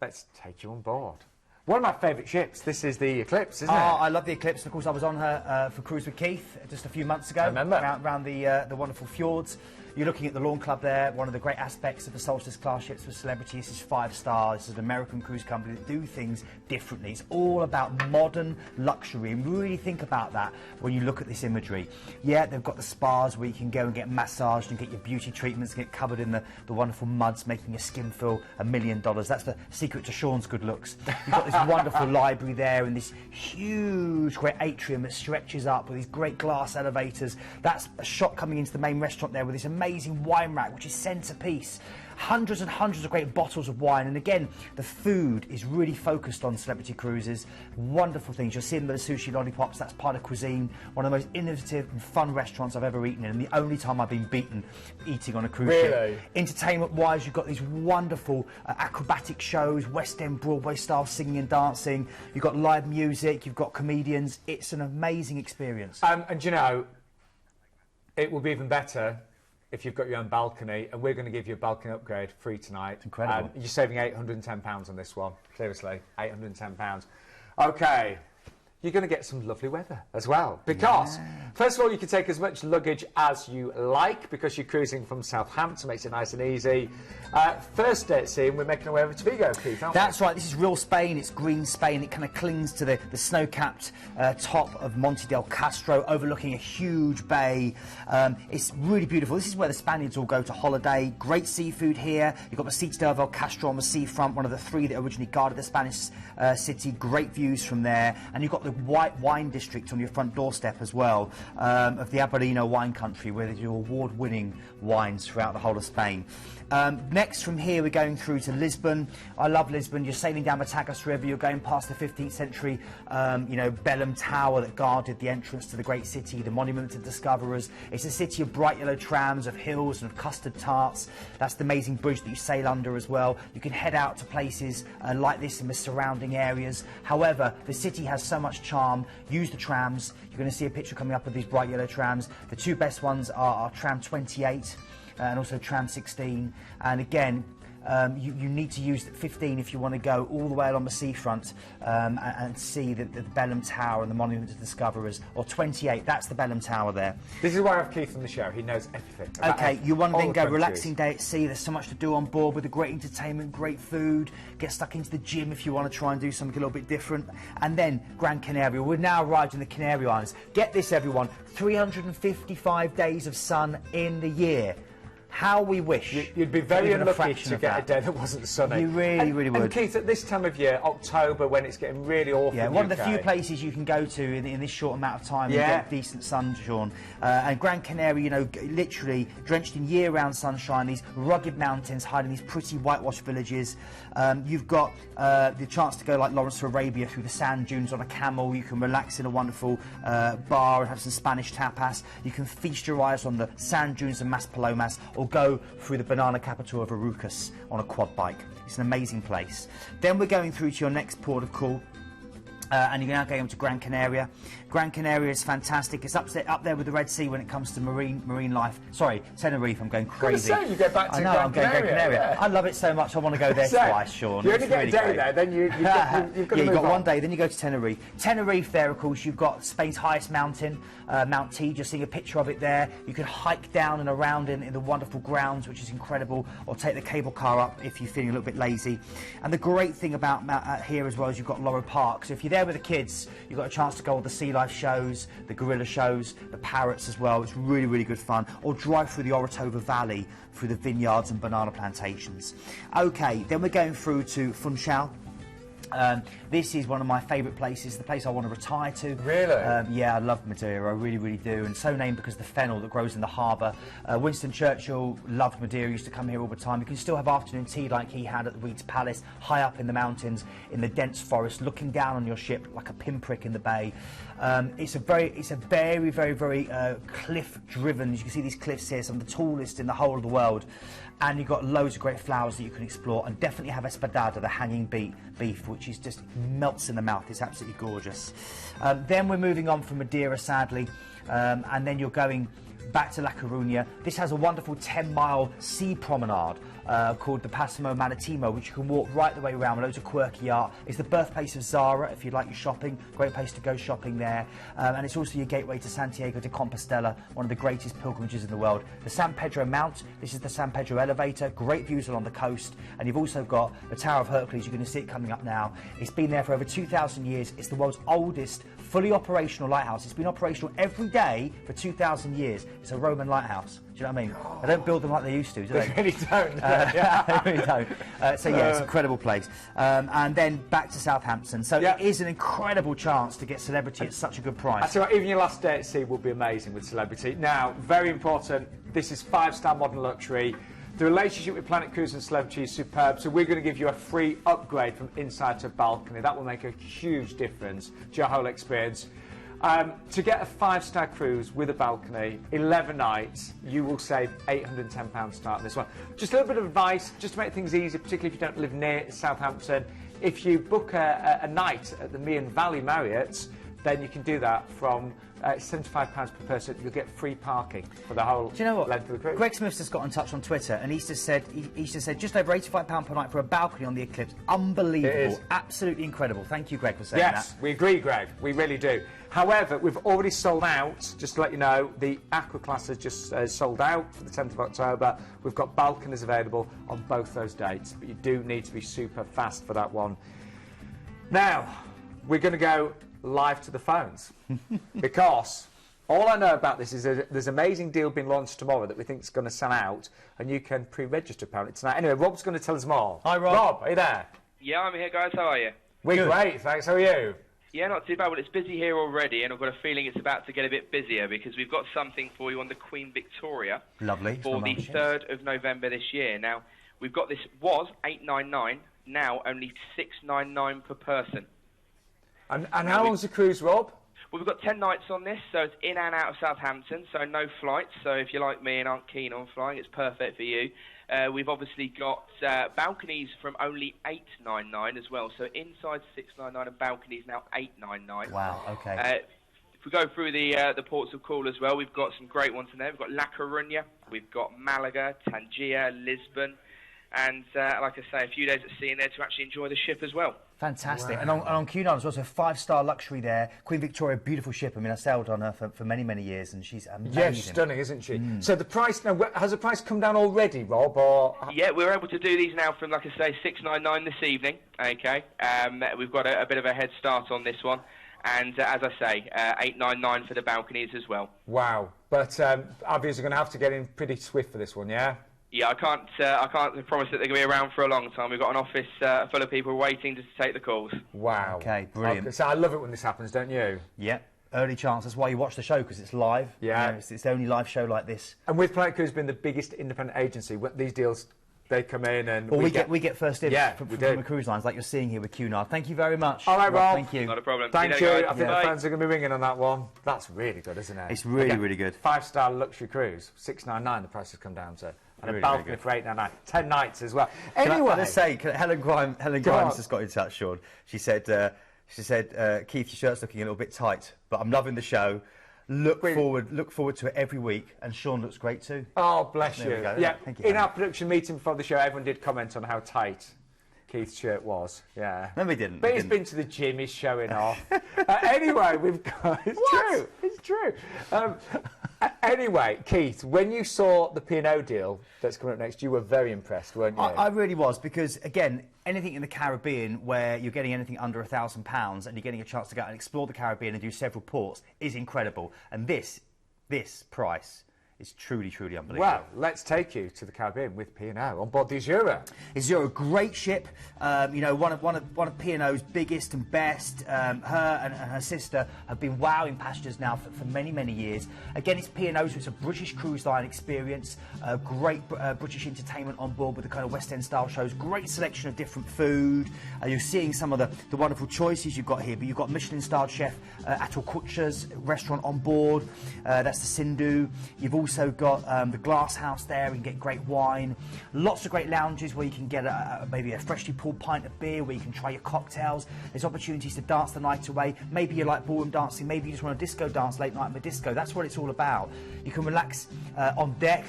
Speaker 1: let's take you on board. One of my favourite ships. This is the Eclipse, isn't it?
Speaker 2: I love the Eclipse. Of course, I was on her for Cruise with Keith just a few months ago.
Speaker 1: I remember.
Speaker 2: Around the wonderful fjords. You're looking at the Lawn Club there. One of the great aspects of the Solstice class ships for Celebrity. This is 5 stars. This is an American cruise company that do things differently. It's all about modern luxury. And really think about that when you look at this imagery. Yeah, they've got the spas where you can go and get massaged and get your beauty treatments, get covered in the wonderful muds, making your skin feel $1 million. That's the secret to Sean's good looks. You've got this wonderful library there and this huge great atrium that stretches up with these great glass elevators. That's a shot coming into the main restaurant there with this amazing wine rack, which is centerpiece. hundreds and hundreds of great bottles of wine. And again, the food is really focused on Celebrity Cruises. Wonderful things. You'll see them with the sushi lollipops. That's part of cuisine. One of the most innovative and fun restaurants I've ever eaten in, and the only time I've been beaten eating on a cruise ship. Entertainment-wise, you've got these wonderful acrobatic shows, West End, Broadway style singing and dancing. You've got live music. You've got comedians. It's an amazing experience.
Speaker 1: And you know, it will be even better if you've got your own balcony, and we're going to give you a balcony upgrade free tonight.
Speaker 2: Incredible.
Speaker 1: You're saving £810 on this one. Seriously, £810. OK. You're going to get some lovely weather as well, because first of all, you can take as much luggage as you like because you're cruising from Southampton, makes it nice and easy. First day at sea, we're making our way over to Vigo, Keith, aren't we?
Speaker 2: That's right, this is real Spain, it's green Spain. It kind of clings to the snow-capped top of Monte del Castro, overlooking a huge bay. It's really beautiful. This is where the Spaniards all go to holiday. Great seafood here. You've got the Citadel del Castro on the seafront, one of the 3 that originally guarded the Spanish city. Great views from there. And you've got the white wine district on your front doorstep as well, of the Avalon wine country, where they do award-winning wines throughout the whole of Spain. Next from here we're going through to Lisbon. I love Lisbon. You're sailing down the Tagus River, you're going past the 15th century you know, Bellum Tower that guarded the entrance to the great city, the monument to discoverers. It's a city of bright yellow trams, of hills and of custard tarts. That's the amazing bridge that you sail under as well. You can head out to places like this in the surrounding areas. However, the city has so much charm. Use the trams. You're going to see a picture coming up of these bright yellow trams. The 2 best ones are Tram 28 and also Tram 16. And again, you need to use 15 if you want to go all the way along the seafront and see the Bellum Tower and the monument to discoverers. Or 28, that's the Bellum Tower there.
Speaker 1: This is why I have Keith on the show. He knows everything.
Speaker 2: Okay, you want to then go relaxing day at sea. There's so much to do on board with the great entertainment, great food. Get stuck into the gym if you want to try and do something a little bit different. And then Gran Canaria. We've now arrived in the Canary Islands. Get this, everyone, 355 days of sun in the year. How we wish.
Speaker 1: You'd be very unlucky to get a day that wasn't sunny.
Speaker 2: You really would.
Speaker 1: And Keith, at this time of year, October, when it's getting really awful.
Speaker 2: Yeah, one of the few places you can go to in this short amount of time and get decent sun, Sean. And Gran Canaria, you know, literally drenched in year-round sunshine, these rugged mountains hiding these pretty whitewashed villages. You've got the chance to go like Lawrence of Arabia through the sand dunes on a camel. You can relax in a wonderful bar and have some Spanish tapas. You can feast your eyes on the sand dunes of Maspalomas, or go through the banana capital of Arucas on a quad bike. It's an amazing place. Then we're going through to your next port of call. And you're now going to Gran Canaria. Gran Canaria is fantastic. It's up there with the Red Sea when it comes to marine life. Sorry, Tenerife, I'm going crazy.
Speaker 1: You go back to
Speaker 2: I'm going Gran Canaria.
Speaker 1: Yeah.
Speaker 2: I love it so much, I want to go there twice, Sean.
Speaker 1: You only get a day there, then you've got to
Speaker 2: you've got one day, then you go to Tenerife. Tenerife there, of course, you've got Spain's highest mountain, Mount Teide. You're seeing a picture of it there. You can hike down and around in the wonderful grounds, which is incredible, or take the cable car up if you're feeling a little bit lazy. And the great thing about here as well is you've got Loro Park. So if you're there with the kids, you've got a chance to go all the sea life shows, the gorilla shows, the parrots as well. It's really good fun. Or drive through the Orotava Valley, through the vineyards and banana plantations. Okay, then we're going through to Funchal. This is one of my favourite places, the place I want to retire to.
Speaker 1: Really?
Speaker 2: Yeah, I love Madeira, I really do, and so named because of the fennel that grows in the harbour. Winston Churchill loved Madeira, used to come here all the time. You can still have afternoon tea like he had at the Reed's Palace, high up in the mountains, in the dense forest, looking down on your ship like a pinprick in the bay. It's a very cliff-driven, as you can see these cliffs here, some of the tallest in the whole of the world. And you've got loads of great flowers that you can explore, and definitely have espadada, the hanging beef, which is just melts in the mouth. It's absolutely gorgeous. Then we're moving on from Madeira, sadly, and then you're going back to La Coruña. This has a wonderful 10-mile sea promenade called the Paseo Maritimo, which you can walk right the way around with loads of quirky art. It's the birthplace of Zara, if you like your shopping. Great place to go shopping there. And it's also your gateway to Santiago de Compostela, one of the greatest pilgrimages in the world. The San Pedro Mount, this is the San Pedro elevator. Great views along the coast. And you've also got the Tower of Hercules. You're going to see it coming up now. It's been there for over 2,000 years. It's the world's oldest fully operational lighthouse. It's been operational every day for 2,000 years. It's a Roman lighthouse. Do you know what I mean? They don't build them like they used to, do they?
Speaker 1: They really don't.
Speaker 2: They really don't. So yeah, it's an incredible place. And then back to Southampton. So it is an incredible chance to get Celebrity at such a good price.
Speaker 1: I tell you what, even your last day at sea will be amazing with Celebrity. Now, very important, this is 5-star modern luxury. The relationship with Planet Cruise and Celebrity is superb, so we're going to give you a free upgrade from inside to balcony. That will make a huge difference to your whole experience. To get a 5-star cruise with a balcony, 11 nights, you will save £810 starting this one. Just a little bit of advice, just to make things easy, particularly if you don't live near Southampton. If you book a night at the Meon Valley Marriott, then you can do that from £75 per person. You'll get free parking for the whole
Speaker 2: Do you know what?
Speaker 1: length of the cruise.
Speaker 2: Greg Smith's just got in touch on Twitter, and he's just said just over £85 per night for a balcony on the Eclipse. Unbelievable, absolutely incredible. Thank you, Greg, for saying that.
Speaker 1: Yes, we agree, Greg. We really do. However, we've already sold out. Just to let you know, the Aqua Class has just sold out for the 10th of October. We've got balconies available on both those dates, but you do need to be super fast for that one. Now, we're going to go live to the phones because all I know about this is there's an amazing deal being launched tomorrow that we think is going to sell out, and you can pre-register apparently tonight. Anyway, Rob's going to tell us more.
Speaker 2: Hi, Rob.
Speaker 1: Rob, are you there?
Speaker 4: Yeah, I'm here, guys. How are you?
Speaker 1: We're great, thanks. How are you?
Speaker 4: Yeah, not too bad. Well, it's busy here already, and I've got a feeling it's about to get a bit busier because we've got something for you on the Queen Victoria.
Speaker 2: Lovely.
Speaker 4: For the 3rd of November this year. Now, we've got this was $899, now only $699 per person.
Speaker 1: And how long's the cruise, Rob?
Speaker 4: Well, we've got 10 nights on this, so it's in and out of Southampton, so no flights. So if you're like me and aren't keen on flying, it's perfect for you. We've obviously got balconies from only $899 as well. So inside $699 and balconies now $899.
Speaker 2: Wow, okay.
Speaker 4: If we go through the ports of call as well, we've got some great ones in there. We've got La Coruña, we've got Malaga, Tangier, Lisbon, and like I say, a few days at sea in there to actually enjoy the ship as well.
Speaker 2: Fantastic. Wow. And on Cunard as well, so 5-star luxury there. Queen Victoria, beautiful ship. I mean, I sailed on her for many, many years, and she's amazing.
Speaker 1: Yeah, she's stunning, isn't she? So the price, now, has the price come down already, Rob? Or...
Speaker 4: Yeah, we're able to do these now from, like I say, $699 this evening, okay? We've got a bit of a head start on this one. And as I say, $899 for the balconies as well.
Speaker 1: Wow. But our viewers are going to have to get in pretty swift for this one, yeah?
Speaker 4: Yeah, I can't promise that they're going to be around for a long time. We've got an office full of people waiting to take the calls.
Speaker 1: Wow.
Speaker 2: Okay, brilliant.
Speaker 1: Okay, so I love it when this happens, don't you?
Speaker 2: Yeah, early chance. That's why you watch the show, because it's live.
Speaker 1: Yeah.
Speaker 2: You know, it's the only live show like this.
Speaker 1: And with Planet Cruise being the biggest independent agency, these deals, they come in and
Speaker 2: well, we get first in from the cruise lines, like you're seeing here with Cunard. Thank you very much.
Speaker 1: All right, Rob.
Speaker 2: Thank you.
Speaker 4: Not a problem.
Speaker 1: Thank you. I think the fans are going to be ringing on that one. That's really good, isn't it?
Speaker 2: It's really, really good.
Speaker 1: 5-star luxury cruise, $699 the price has come down to. And
Speaker 2: really,
Speaker 1: a balcony for $899. 10 nights as well. Anyway,
Speaker 2: can I just say, Helen Grimes just got in touch, Sean. She said, Keith, your shirt's looking a little bit tight, but I'm loving the show. Look forward to it every week, and Sean looks great too.
Speaker 1: Oh, bless you. Yeah,
Speaker 2: thank you,
Speaker 1: in
Speaker 2: Helen.
Speaker 1: our production meeting before the show, everyone did comment on how tight Keith's shirt was. Yeah.
Speaker 2: No, we didn't.
Speaker 1: But he's been to the gym, he's showing off. Anyway, we've got... It's true. Anyway, Keith, when you saw the P&O deal that's coming up next, you were very impressed, weren't you?
Speaker 2: I really was, because, again, anything in the Caribbean where you're getting anything under £1,000 and you're getting a chance to go out and explore the Caribbean and do several ports is incredible. And this price is truly, truly unbelievable.
Speaker 1: Well, let's take you to the Caribbean with P&O on board the Azura.
Speaker 2: Azura, a great ship, you know, one of P&O's biggest and best. Her and her sister have been wowing passengers now for many, many years. Again, it's P&O, so it's a British cruise line experience. Great British entertainment on board with the kind of West End style shows. Great selection of different food. You're seeing some of the wonderful choices you've got here, but you've got Michelin-starred chef Atul Kutcher's restaurant on board. That's the Sindhu. You've also got the Glass House there. You can get great wine. Lots of great lounges where you can get maybe a freshly pulled pint of beer, where you can try your cocktails. There's opportunities to dance the night away. Maybe you like ballroom dancing. Maybe you just want a disco dance late night in the disco. That's what it's all about. You can relax on deck,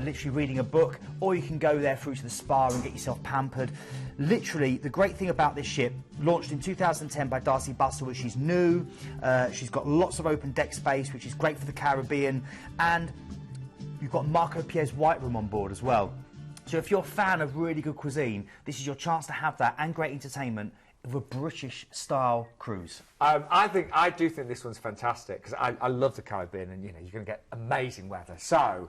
Speaker 2: literally reading a book, or you can go there through to the spa and get yourself pampered. Literally, the great thing about this ship, launched in 2010 by Darcy Bustle, which is new. She's got lots of open deck space, which is great for the Caribbean, and you've got Marco Pierre's White Room on board as well. So if you're a fan of really good cuisine, this is your chance to have that and great entertainment of a British-style cruise.
Speaker 1: I do think this one's fantastic, because I love the Caribbean, and you know, you're going to get amazing weather. So,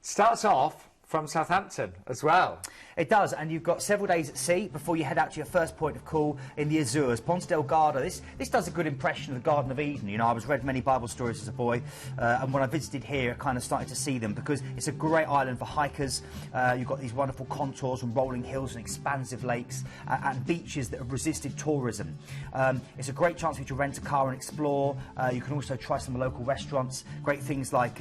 Speaker 1: starts off from Southampton as well.
Speaker 2: It does, and you've got several days at sea before you head out to your first point of call in the Azuras, Ponte Delgado. This does a good impression of the Garden of Eden. You know, I was read many Bible stories as a boy, and when I visited here, I kind of started to see them because it's a great island for hikers. You've got these wonderful contours and rolling hills and expansive lakes and beaches that have resisted tourism. It's a great chance for you to rent a car and explore. You can also try some local restaurants. Great things like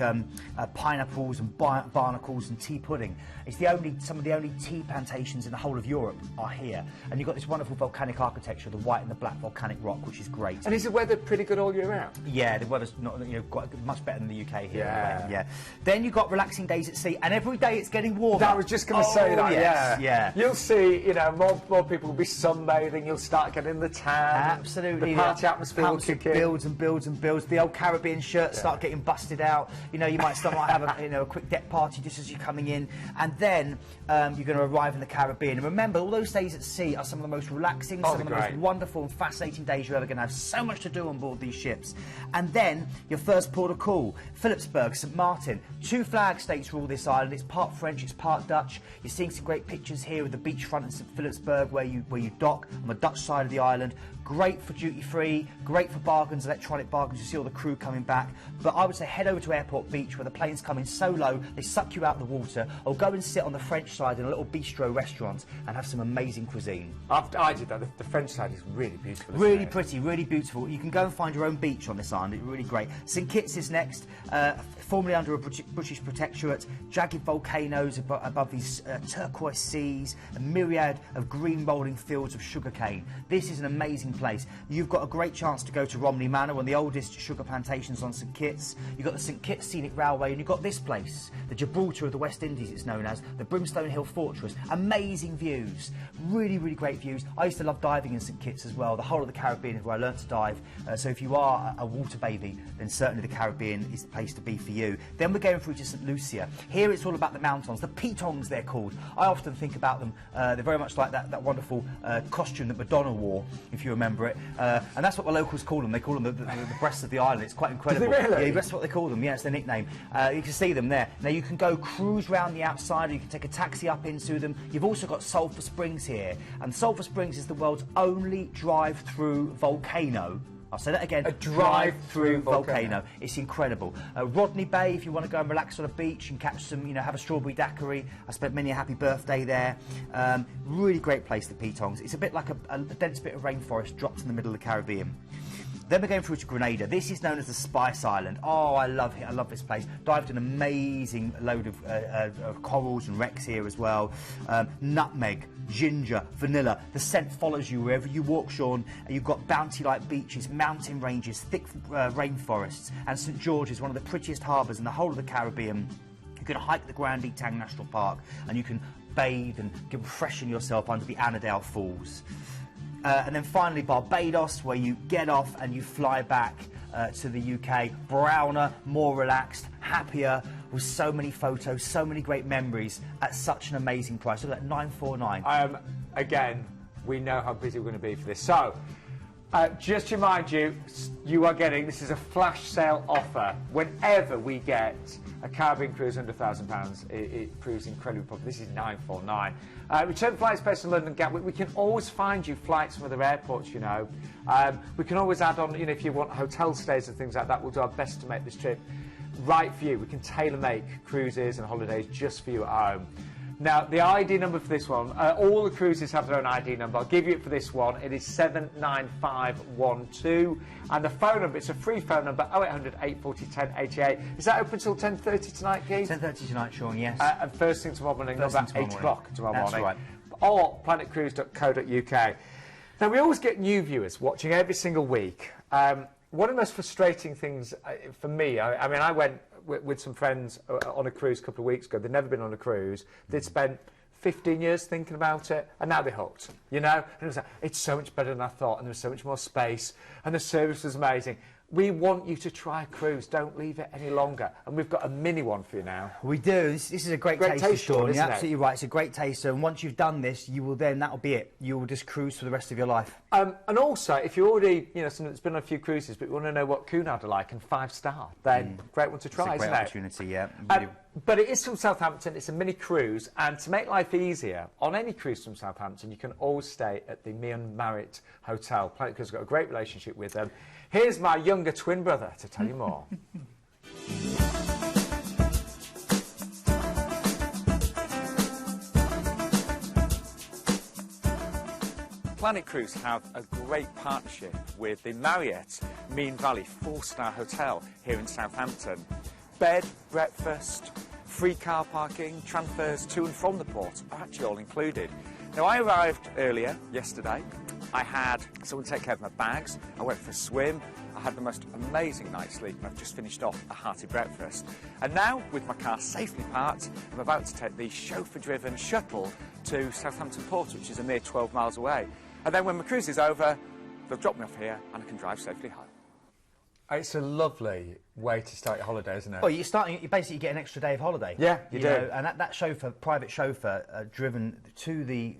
Speaker 2: pineapples and barnacles and tea pudding. It's some of the only tea plantations in the whole of Europe are here. And you've got this wonderful volcanic architecture, the white and the black volcanic rock, which is great.
Speaker 1: And is the weather pretty good all year round?
Speaker 2: Yeah, the weather's not, quite much better than the UK here.
Speaker 1: Yeah.
Speaker 2: Yeah. Then you've got relaxing days at sea, and every day it's getting warmer.
Speaker 1: I was just going to say that.
Speaker 2: Yes, yeah.
Speaker 1: You'll see, more people will be sunbathing. You'll start getting the tan.
Speaker 2: Absolutely.
Speaker 1: The party atmosphere will kick in.
Speaker 2: Builds and builds and builds. The old Caribbean shirts start getting busted out. You might have a quick deck party just as you're coming in, and then you're going to arrive in the Caribbean. And remember, all those days at sea are some of the most relaxing, some of the most wonderful and fascinating days you're ever going to have. So much to do on board these ships. And then your first port of call, Philipsburg, St Martin. 2 flag states rule this island. It's part French, it's part Dutch. You're seeing some great pictures here of the beachfront in St Philipsburg where you dock on the Dutch side of the island. Great for duty-free, great for bargains, electronic bargains. You see all the crew coming back. But I would say head over to Airport Beach where the planes come in so low, they suck you out of the water, or go and sit on the French side in a little bistro restaurant and have some amazing cuisine.
Speaker 1: I did that. The French side is really beautiful.
Speaker 2: Really pretty, really beautiful. You can go and find your own beach on this island. It's really great. St Kitts is next, formerly under a British protectorate. Jagged volcanoes above these turquoise seas, a myriad of green rolling fields of sugarcane. This is an amazing place. You've got a great chance to go to Romney Manor, one of the oldest sugar plantations on St Kitts. You've got the St Kitts Scenic Railway, and you've got this place, the Gibraltar of the West Indies it's known as, the Brimstone Hill Fortress. Amazing views, really, really great views. I used to love diving in St Kitts as well. The whole of the Caribbean is where I learnt to dive, so if you are a water baby, then certainly the Caribbean is the place to be for you. Then we're going through to St Lucia. Here it's all about the mountains, the pitons they're called. I often think about them, they're very much like that wonderful costume that Madonna wore, if you remember it. And that's what the locals call them. They call them the breasts of the island. It's quite incredible.
Speaker 1: Do they really?
Speaker 2: Yeah, that's what they call them. Yeah, it's their nickname. You can see them there. Now you can go cruise round the outside, or you can take a taxi up into them. You've also got Sulphur Springs here, and Sulphur Springs is the world's only drive-through volcano. I'll say that again.
Speaker 1: A drive-through volcano.
Speaker 2: It's incredible. Rodney Bay, if you want to go and relax on a beach and catch some, have a strawberry daiquiri. I spent many a happy birthday there. Really great place, the Pitons. It's a bit like a dense bit of rainforest dropped in the middle of the Caribbean. Then we're going through to Grenada. This is known as the Spice Island. Oh, I love it. I love this place. Dived an amazing load of corals and wrecks here as well. Nutmeg, ginger, vanilla. The scent follows you wherever you walk, Sean. You've got bounty-like beaches, mountain ranges, thick rainforests. And St George is one of the prettiest harbours in the whole of the Caribbean. You can hike the Grand Etang National Park, and you can bathe and freshen yourself under the Annandale Falls. And then finally Barbados, where you get off and you fly back to the UK. Browner, more relaxed, happier, with so many photos, so many great memories at such an amazing price. Look at that, $949.
Speaker 1: Again, we know how busy we're going to be for this. So, just to remind you, you are getting, this is a flash sale offer. Whenever we get a Caribbean cruise under £1,000, it proves incredibly popular. This is $949. Return flights based on London Gatwick. We can always find you flights from other airports, We can always add on, if you want hotel stays and things like that, we'll do our best to make this trip right for you. We can tailor-make cruises and holidays just for you at home. Now, the ID number for this one, all the cruises have their own ID number. I'll give you it for this one. It is 79512. And the phone number, it's a free phone number, 0800 840 1088. Is that open until 10:30 tonight, Keith?
Speaker 2: 10:30 tonight, Sean, yes.
Speaker 1: And first thing tomorrow morning, about 8 o'clock tomorrow morning.
Speaker 2: That's right.
Speaker 1: Or planetcruise.co.uk. Now, we always get new viewers watching every single week. One of the most frustrating things for me, I went with some friends on a cruise a couple of weeks ago. They'd never been on a cruise. They'd spent 15 years thinking about it, and now they're hooked, And it was like, it's so much better than I thought, and there was so much more space, and the service was amazing. We want you to try a cruise. Don't leave it any longer. And we've got a mini one for you now.
Speaker 2: We do. This is a great taster, Sean. You're absolutely right. It's a great taster. And once you've done this, that'll be it. You will just cruise for the rest of your life.
Speaker 1: And also, if you're already, someone that's been on a few cruises, but you want to know what Cunard are like and 5-star, then great one to try,
Speaker 2: it's a great
Speaker 1: isn't it?
Speaker 2: opportunity, yeah.
Speaker 1: But it is from Southampton, it's a mini cruise, and to make life easier, on any cruise from Southampton, you can always stay at the Marriott Hotel. Planet Cruise has got a great relationship with them. Here's my younger twin brother to tell you more. Planet Cruise have a great partnership with the Marriott Mean Valley 4-star hotel here in Southampton. Bed, breakfast, free car parking, transfers to and from the port are actually all included. Now, I arrived earlier yesterday. I had someone take care of my bags. I went for a swim. I had the most amazing night's sleep, and I've just finished off a hearty breakfast. And now, with my car safely parked, I'm about to take the chauffeur-driven shuttle to Southampton Port, which is a mere 12 miles away. And then when my cruise is over, they'll drop me off here and I can drive safely home. It's a lovely way to start your holiday, isn't it?
Speaker 2: Well, you basically get an extra day of holiday.
Speaker 1: Yeah, you do.
Speaker 2: know, and that chauffeur, private chauffeur, driven to the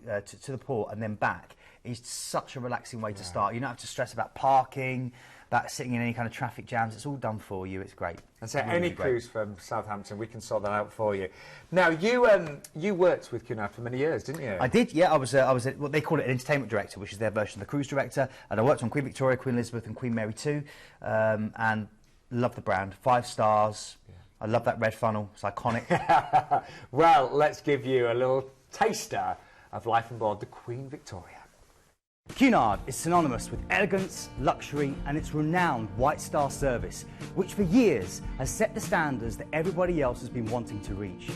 Speaker 2: port and then back is such a relaxing way to start. You don't have to stress about parking, about sitting in any kind of traffic jams. It's all done for you. It's great.
Speaker 1: And so any cruise from Southampton, we can sort that out for you. Now, you worked with Cunard for many years, didn't you?
Speaker 2: I did, yeah. I was what they call it an entertainment director, which is their version of the cruise director. And I worked on Queen Victoria, Queen Elizabeth and Queen Mary too. And love the brand. 5 stars. Yeah. I love that red funnel. It's iconic.
Speaker 1: Well, let's give you a little taster of life on board the Queen Victoria.
Speaker 2: Cunard is synonymous with elegance, luxury and its renowned White Star service, which for years has set the standards that everybody else has been wanting to reach.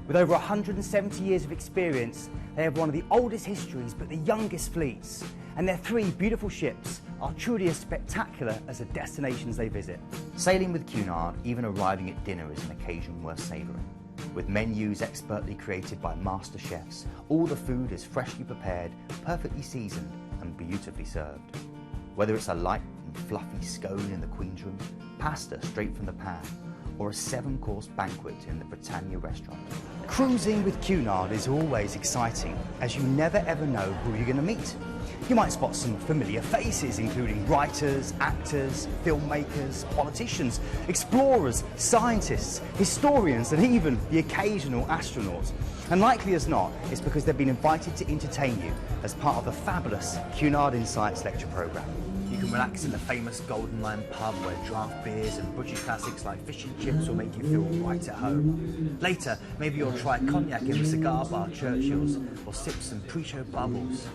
Speaker 2: With over 170 years of experience, they have one of the oldest histories but the youngest fleets, and their 3 beautiful ships are truly as spectacular as the destinations they visit. Sailing with Cunard, even arriving at dinner is an occasion worth savouring. With menus expertly created by master chefs, all the food is freshly prepared, perfectly seasoned and beautifully served. Whether it's a light and fluffy scone in the Queen's Room, pasta straight from the pan, or a 7-course banquet in the Britannia restaurant. Cruising with Cunard is always exciting, as you never ever know who you're going to meet. You might spot some familiar faces, including writers, actors, filmmakers, politicians, explorers, scientists, historians, and even the occasional astronaut. And likely as not, it's because they've been invited to entertain you as part of the fabulous Cunard Insights lecture programme. You can relax in the famous Golden Lion pub where draft beers and British classics like fish and chips will make you feel right at home. Later, maybe you'll try cognac in the cigar bar Churchill's or sip some pre-show bubbles.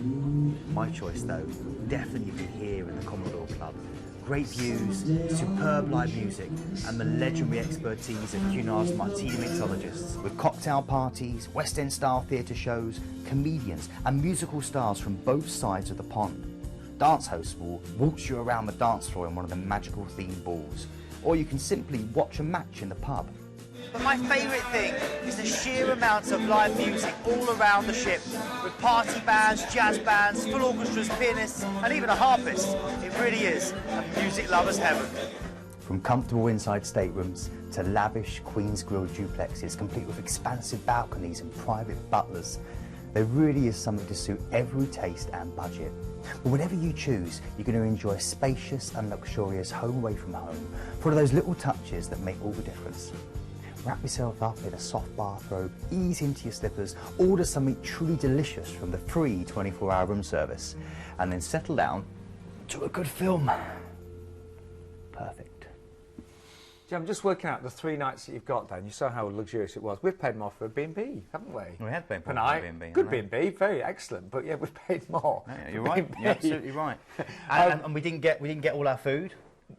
Speaker 2: My choice, though, would definitely be here in the Commodore Club. Great views, superb live music, and the legendary expertise of Cunard's martini mixologists, with cocktail parties, West End-style theatre shows, comedians and musical stars from both sides of the pond. Dance hosts will waltz you around the dance floor in one of the magical themed balls, or you can simply watch a match in the pub. But my favourite thing is the sheer amount of live music all around the ship, with party bands, jazz bands, full orchestras, pianists and even a harpist. It really is a music lover's heaven. From comfortable inside staterooms to lavish Queen's Grille duplexes complete with expansive balconies and private butlers, there really is something to suit every taste and budget. But whatever you choose, you're going to enjoy a spacious and luxurious home away from home, full of those little touches that make all the difference. Wrap yourself up in a soft bathrobe, ease into your slippers, order something truly delicious from the free 24-hour room service, and then settle down to a good film. Perfect.
Speaker 1: Jim, I'm just working out the 3 nights that you've got then. You saw how luxurious it was. We've paid more for a B&B, haven't we?
Speaker 2: We have paid more
Speaker 1: for
Speaker 2: a B&B.
Speaker 1: Good B&B, very excellent. But yeah, we've paid more.
Speaker 2: No, you're right. You're absolutely right. And we didn't get all our food.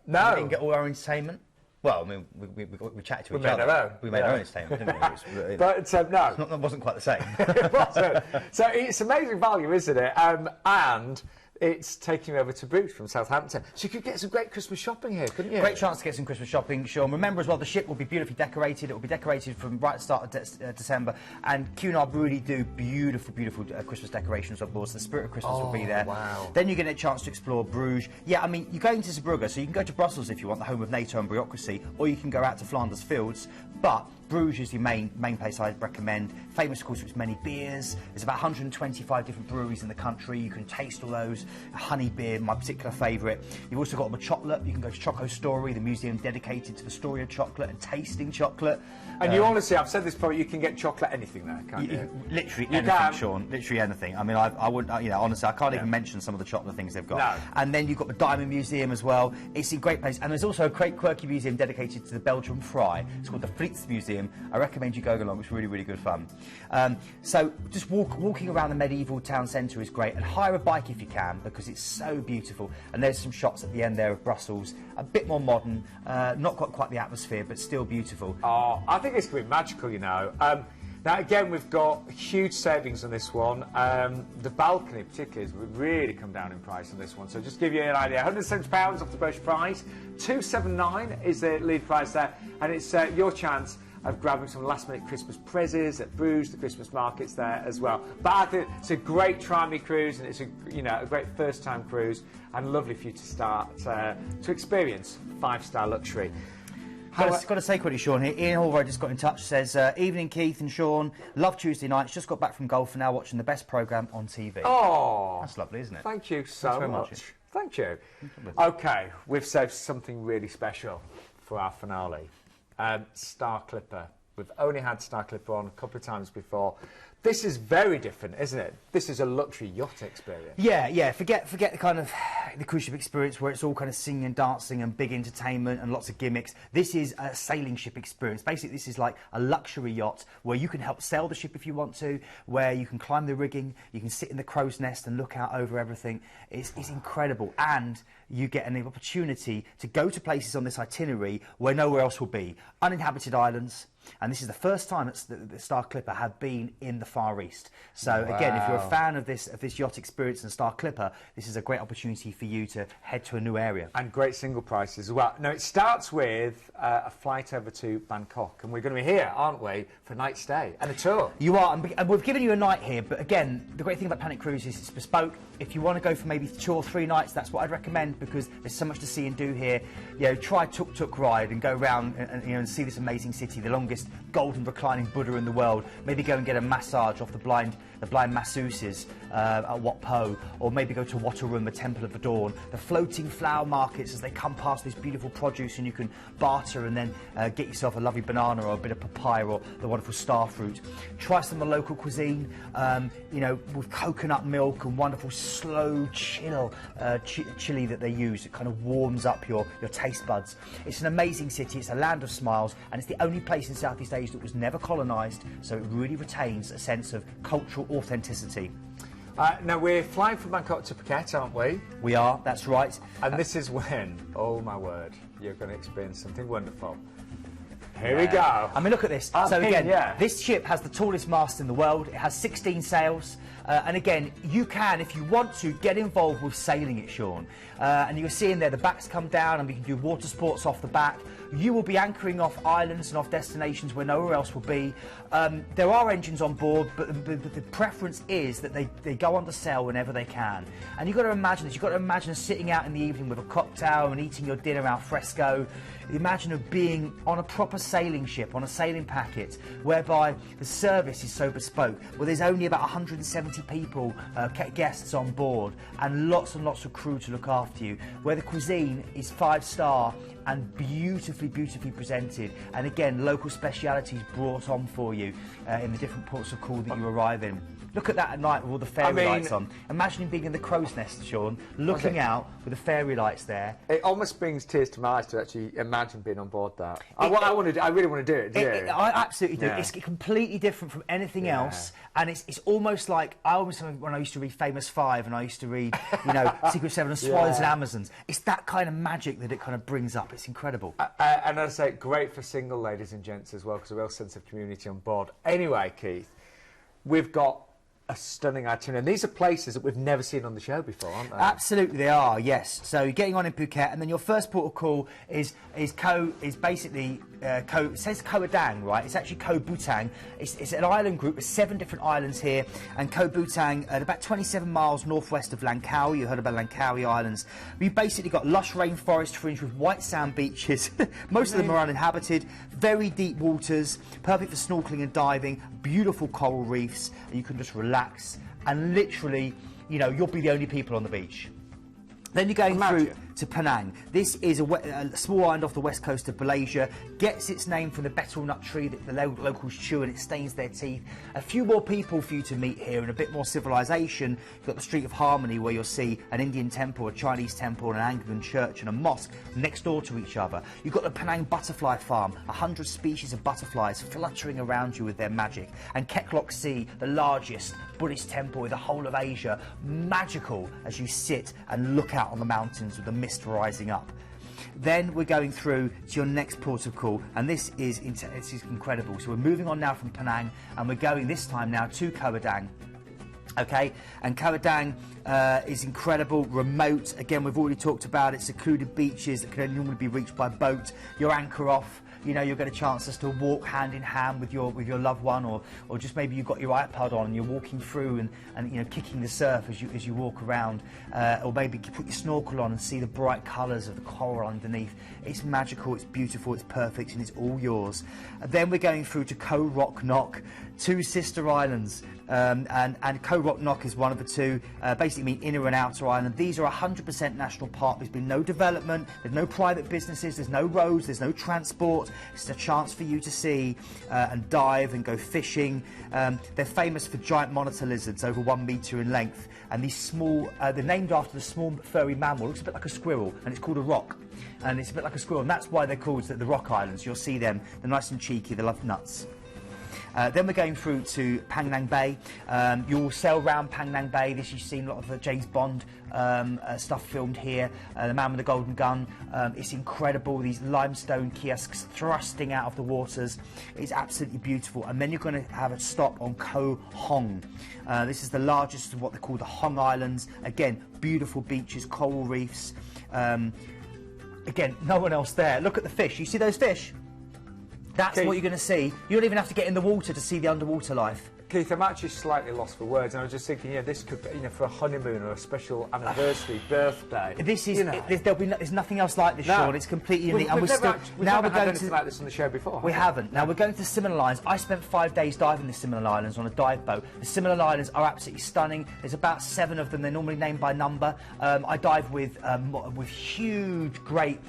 Speaker 1: No.
Speaker 2: We didn't get all our entertainment. Well, I mean, we chatted to each other.
Speaker 1: We made our own.
Speaker 2: We made our own entertainment, didn't we?
Speaker 1: But no.
Speaker 2: That wasn't quite the same.
Speaker 1: It wasn't. So it's amazing value, isn't it? And it's taking you over to Bruges from Southampton. So you could get some great Christmas shopping here, couldn't you?
Speaker 2: Great chance to get some Christmas shopping, Sean. Remember as well, the ship will be beautifully decorated. It will be decorated from right at the start of December. And Cunard really do beautiful, beautiful Christmas decorations on board. So the spirit of Christmas will be there.
Speaker 1: Wow.
Speaker 2: Then you get a chance to explore Bruges. Yeah, I mean, you're going to Zeebrugge, so you can go to Brussels if you want, the home of NATO and bureaucracy, or you can go out to Flanders Fields. But Bruges is the main place I'd recommend. Famous, of course, for its many beers. There's about 125 different breweries in the country. You can taste all those. Honey beer, my particular favourite. You've also got a chocolate. You can go to Choco Story, the museum dedicated to the story of chocolate and tasting chocolate.
Speaker 1: And you honestly, I've said this before, you can get chocolate anything there, can't you?
Speaker 2: Literally anything, Sean. Literally anything. I mean, I wouldn't, you know, honestly, I can't even mention some of the chocolate things they've got.
Speaker 1: No.
Speaker 2: And then you've got the Diamond Museum as well. It's a great place. And there's also a great quirky museum dedicated to the Belgian fry. It's called the Fritz Museum. I recommend you go along. It's really, really good fun. So just walking around the medieval town centre is great. And hire a bike if you can, because it's so beautiful. And there's some shots at the end there of Brussels. A bit more modern. Not quite the atmosphere, but still beautiful.
Speaker 1: Oh, I think it's going to be magical, you know. Now, again, we've got huge savings on this one. The balcony, particularly, has really come down in price on this one. So just to give you an idea, £170 off the brochure price, £279 is the lead price there, and it's your chance of grabbing some last-minute Christmas prezzies at Bruges, the Christmas markets there as well. But I think it's a great try-me cruise, and it's a great first-time cruise, and lovely for you to start to experience 5-star luxury.
Speaker 2: Got to say quickly, Sean, here, Ian Hallroyd just got in touch, says, evening Keith and Sean, love Tuesday nights, just got back from golf and now watching the best programme on TV.
Speaker 1: Oh!
Speaker 2: That's lovely, isn't it?
Speaker 1: Thank you so
Speaker 2: very
Speaker 1: much. Thank you. OK, we've saved something really special for our finale. Star Clipper. We've only had Star Clipper on a couple of times before. This is very different, isn't it? This is a luxury yacht experience.
Speaker 2: Yeah. Forget the kind of the cruise ship experience where it's all kind of singing and dancing and big entertainment and lots of gimmicks. This is a sailing ship experience. Basically, this is like a luxury yacht where you can help sail the ship if you want to, where you can climb the rigging, you can sit in the crow's nest and look out over everything. It's incredible, and you get an opportunity to go to places on this itinerary where nowhere else will be. Uninhabited islands. And this is the first time that the Star Clipper have been in the Far East. So again, if you're a fan of this yacht experience and Star Clipper, this is a great opportunity for you to head to a new area. And
Speaker 1: great single prices as well. Now, it starts with a flight over to Bangkok, and we're going to be here, aren't we, for a night stay and a tour.
Speaker 2: You are, and we've given you a night here, but again, the great thing about Planet Cruise is it's bespoke. If you want to go for maybe 2 or 3 nights, that's what I'd recommend, because there's so much to see and do here. You know, try a tuk-tuk ride and go around and see this amazing city, the longest golden reclining Buddha in the world. Maybe go and get a massage off the blind masseuses at Wat Po, or maybe go to Waterways, the Temple of the Dawn. The floating flower markets as they come past this beautiful produce, and you can barter and then get yourself a lovely banana or a bit of papaya or the wonderful star fruit. Try some of the local cuisine, with coconut milk and wonderful slow chili that they use. It kind of warms up your taste buds. It's an amazing city. It's a land of smiles, and it's the only place in Southeast Asia that was never colonised, so it really retains a sense of cultural authenticity.
Speaker 1: Now, we're flying from Bangkok to Phuket, aren't we?
Speaker 2: We are, that's right.
Speaker 1: And this is when, oh my word, you're going to experience something wonderful. Here we go.
Speaker 2: I mean, look at this. So again, this ship has the tallest mast in the world. It has 16 sails. And again, you can, if you want to, get involved with sailing it, Sean. And you're seeing there, the backs come down and we can do water sports off the back. You will be anchoring off islands and off destinations where nowhere else will be. There are engines on board, but the preference is that they go under sail whenever they can. And you've got to imagine this. You've got to imagine sitting out in the evening with a cocktail and eating your dinner al fresco. Imagine of being on a proper sailing ship, on a sailing packet, whereby the service is so bespoke, where there's only about 170 people, guests on board, and lots of crew to look after you, where the cuisine is 5-star and beautifully presented, and again, local specialities brought on for you in the different ports of call that you arrive in. Look at that at night with all the fairy lights on. Imagine being in the crow's nest, Sean, looking out with the fairy lights there.
Speaker 1: It almost brings tears to my eyes to actually imagine being on board that. I really want to do it.
Speaker 2: I absolutely do. Yeah. It's completely different from anything else, and it's almost like when I used to read Famous Five and I used to read, Secret Seven and Swallows and Amazons. It's that kind of magic that it kind of brings up. It's incredible.
Speaker 1: And as I say, great for single ladies and gents as well, because a real sense of community on board. Anyway, Keith, we've got a stunning itinerary. And these are places that we've never seen on the show before, aren't they?
Speaker 2: Absolutely, they are. Yes. So you're getting on in Phuket, and then your first port of call is basically it says Koh Adang, right? It's actually Koh Butang. It's an island group with 7 different islands here, and Koh Butang at about 27 miles northwest of Langkawi. You heard about Langkawi Islands. We've basically got lush rainforest fringe with white sand beaches. Most of them are uninhabited. Very deep waters, perfect for snorkeling and diving. Beautiful coral reefs, and you can just relax and literally, you know, you'll be the only people on the beach. Then you're going through to Penang. This is a small island off the west coast of Malaysia. Gets its name from the betel nut tree that the locals chew, and it stains their teeth. A few more people for you to meet here and a bit more civilization. You've got the Street of Harmony, where you'll see an Indian temple, a Chinese temple, and an Anglican church and a mosque next door to each other. You've got the Penang butterfly farm, 100 species of butterflies fluttering around you with their magic. And Keklok Sea, the largest Buddhist temple in the whole of Asia. Magical as you sit and look out on the mountains with the mist rising up. Then we're going through to your next port of call, and this is incredible. So we're moving on now from Penang, and we're going this time now to Koh Adang. Okay, and Koh Adang is incredible, remote. Again, we've already talked about it. Secluded beaches that can only normally be reached by boat. Your anchor off. You know, you'll get a chance just to walk hand in hand with your loved one, or just maybe you've got your iPod on and you're walking through and you know, kicking the surf as you walk around, or maybe put your snorkel on and see the bright colours of the coral underneath. It's magical, it's beautiful, it's perfect, and it's all yours. And then we're going through to Koh Rock Nok, 2 sister islands. And Koh Rock Nok is one of the 2, basically mean inner and outer island. These are 100% national park. There's been no development, there's no private businesses, there's no roads, there's no transport. It's a chance for you to see and dive and go fishing. They're famous for giant monitor lizards over 1 metre in length, and these small, they're named after the small furry mammal. It looks a bit like a squirrel, and it's called a rock. And it's a bit like a squirrel, and that's why they're called the Rock Islands. You'll see them, they're nice and cheeky, they love nuts. Then we're going through to Pangnang Bay. You'll sail round Pangnang Bay. This, you've seen a lot of the James Bond stuff filmed here. The Man with the Golden Gun. It's incredible. These limestone kiosks thrusting out of the waters. It's absolutely beautiful. And then you're going to have a stop on Koh Hong. This is the largest of what they call the Hong Islands. Again, beautiful beaches, coral reefs. Again, no one else there. Look at the fish. You see those fish? That's what you're going to see. You don't even have to get in the water to see the underwater life.
Speaker 1: Keith, I'm actually slightly lost for words, and I was just thinking, yeah, this could be, you know, for a honeymoon or a special anniversary, birthday.
Speaker 2: This is, you know. There's nothing else like this, Sean. It's completely unique.
Speaker 1: We've never had anything like this on the show before.
Speaker 2: We haven't. Now we're going to the Similar Islands. I spent 5 days diving the Similar Islands on a dive boat. The Similar Islands are absolutely stunning. There's about 7 of them. They're normally named by number. I dive with huge, great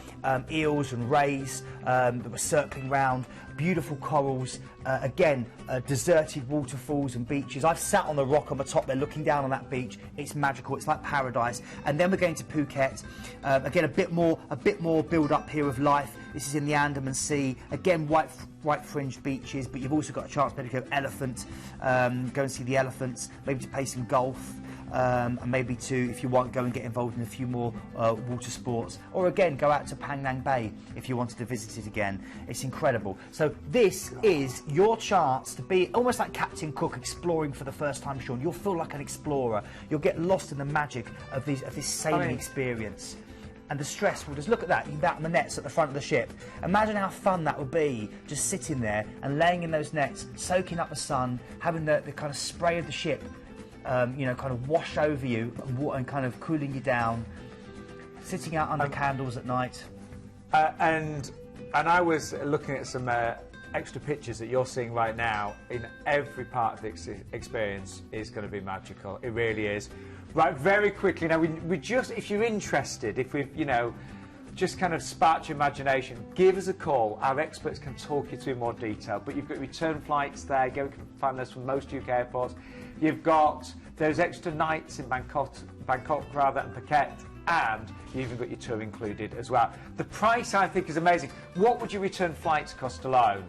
Speaker 2: eels and rays that were circling round. Beautiful corals, again, deserted waterfalls and beaches. I've sat on the rock on the top there looking down on that beach. It's magical, it's like paradise. And then we're going to Phuket. Again, a bit more build up here of life. This is in the Andaman Sea. Again, white fringed beaches, but you've also got a chance maybe to go elephant, go and see the elephants, maybe to play some golf. And maybe to, if you want, go and get involved in a few more water sports, or again go out to Pangnang Bay if you wanted to visit it again. It's incredible. So this is your chance to be almost like Captain Cook exploring for the first time, Sean. You'll feel like an explorer. You'll get lost in the magic of this sailing experience. And the stress, well, just look at that. You can bat on the nets at the front of the ship. Imagine how fun that would be, just sitting there and laying in those nets, soaking up the sun, having the kind of spray of the ship you know, kind of wash over you and kind of cooling you down, sitting out under candles at night.
Speaker 1: And I was looking at some extra pictures that you're seeing right now. In every part of the experience is going to be magical. It really is. Right, very quickly now, we just, if you're interested, if we've, you know, just kind of sparked your imagination, give us a call. Our experts can talk you through more detail. But you've got return flights there. You can find those from most UK airports. You've got those extra nights in Bangkok rather, and Phuket, and you've even got your tour included as well. The price, I think, is amazing. What would your return flights cost alone?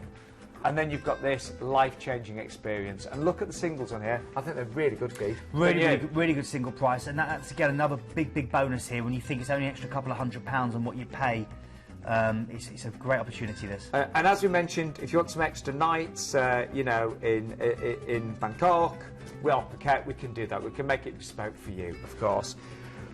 Speaker 1: And then you've got this life-changing experience. And look at the singles on here. I think they're really good, Keith.
Speaker 2: Really good single price. And that's, again, another big bonus here when you think it's only an extra couple of £100 on what you pay It's a great opportunity, this.
Speaker 1: And as we mentioned, if you want some extra nights, you know, in Bangkok, we're off Phuket, we can do that. We can make it bespoke for you, of course.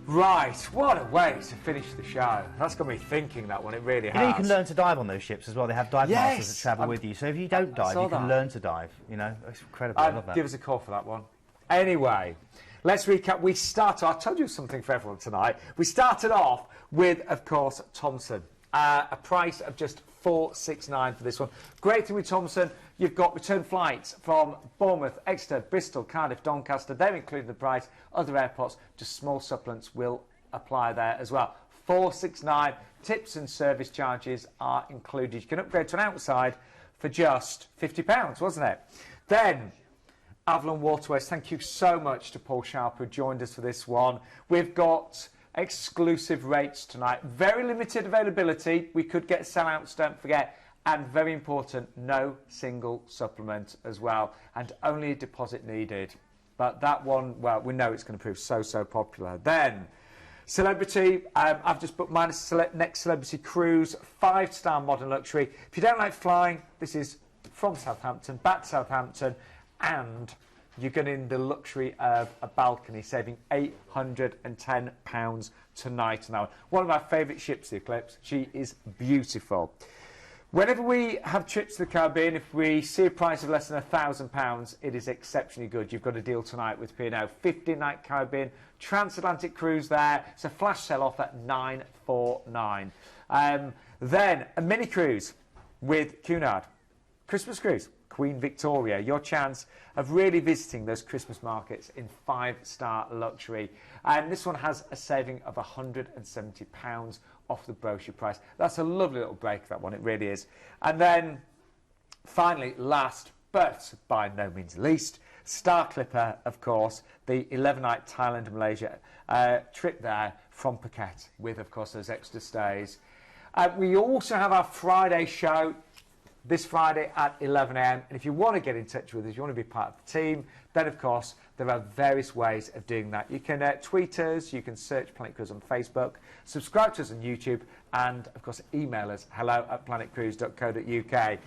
Speaker 1: Right, what a way to finish the show. That's got me thinking, that one, it really has.
Speaker 2: You know, you can learn to dive on those ships as well. They have dive masters that travel with you. So if you don't dive, you can learn to dive. You know, it's incredible. I love that.
Speaker 1: Give us a call for that one. Anyway, let's recap. I told you something for everyone tonight. We started off with, of course, Thomson. A price of just $469 for this one. Great thing with Thomson, you've got return flights from Bournemouth, Exeter, Bristol, Cardiff, Doncaster. They're included in the price. Other airports, just small supplements will apply there as well. $469. Tips and service charges are included. You can upgrade to an outside for just £50, wasn't it? Then, Avalon Waterways, thank you so much to Paul Sharp who joined us for this one. We've got exclusive rates tonight. Very limited availability. We could get sellouts, don't forget. And very important, no single supplement as well. And only a deposit needed. But that one, well, we know it's going to prove so popular. Then, Celebrity, I've just booked my next Celebrity cruise, 5-star modern luxury. If you don't like flying, this is from Southampton, back to Southampton, and you're getting the luxury of a balcony, saving £810 tonight. Now, one of our favourite ships, the Eclipse. She is beautiful. Whenever we have trips to the Caribbean, if we see a price of less than £1,000, it is exceptionally good. You've got a deal tonight with P&O. 15-night Caribbean transatlantic cruise there. It's a flash sell-off at $949. Then a mini cruise with Cunard. Christmas cruise. Queen Victoria, your chance of really visiting those Christmas markets in 5-star luxury. And this one has a saving of £170 off the brochure price. That's a lovely little break, that one, it really is. And then, finally, last but by no means least, Star Clipper, of course, the 11-night Thailand and Malaysia trip there from Phuket with, of course, those extra stays. We also have our Friday show this Friday at 11 AM. And if you want to get in touch with us, you want to be part of the team, then, of course, there are various ways of doing that. You can tweet us, you can search Planet Cruise on Facebook, subscribe to us on YouTube, and, of course, email us, hello@planetcruise.co.uk.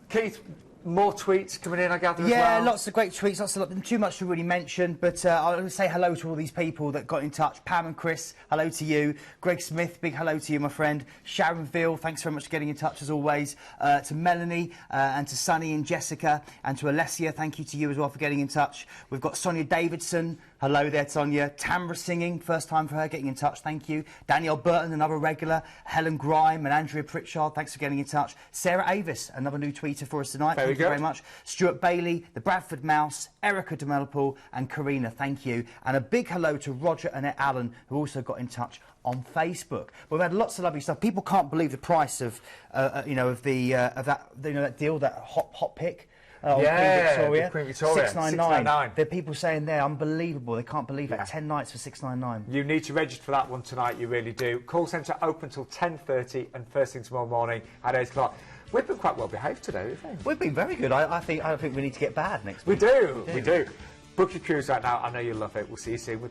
Speaker 1: Keith, more tweets coming in, I gather, as well?
Speaker 2: Yeah, lots of great tweets, too much to really mention, but I want to say hello to all these people that got in touch. Pam and Chris, hello to you. Greg Smith, big hello to you, my friend. Sharon Veal, thanks very much for getting in touch, as always. To Melanie, and to Sunny and Jessica, and to Alessia, thank you to you as well for getting in touch. We've got Sonia Davidson, hello there, Sonia. Tamra singing, first time for her, getting in touch, thank you. Danielle Burton, another regular. Helen Grime and Andrea Pritchard, thanks for getting in touch. Sarah Avis, another new tweeter for us tonight. Thank you very much. Stuart Bailey, the Bradford Mouse, Erica de Melpool, and Karina, thank you. And a big hello to Roger and Alan, who also got in touch on Facebook. We've had lots of lovely stuff. People can't believe the price of, you know, of that deal, that hot pick.
Speaker 1: Yeah,
Speaker 2: Queen Victoria. $699. There are people saying they're unbelievable. They can't believe it. 10 nights for $699.
Speaker 1: You need to register for that one tonight. You really do. Call centre open till 10:30 and first thing tomorrow morning at 8 o'clock. We've been quite well behaved today, haven't we?
Speaker 2: We've been very good. I think we need to get bad next week.
Speaker 1: We do. We do. Book your cruise right now. I know you'll love it. We'll see you soon.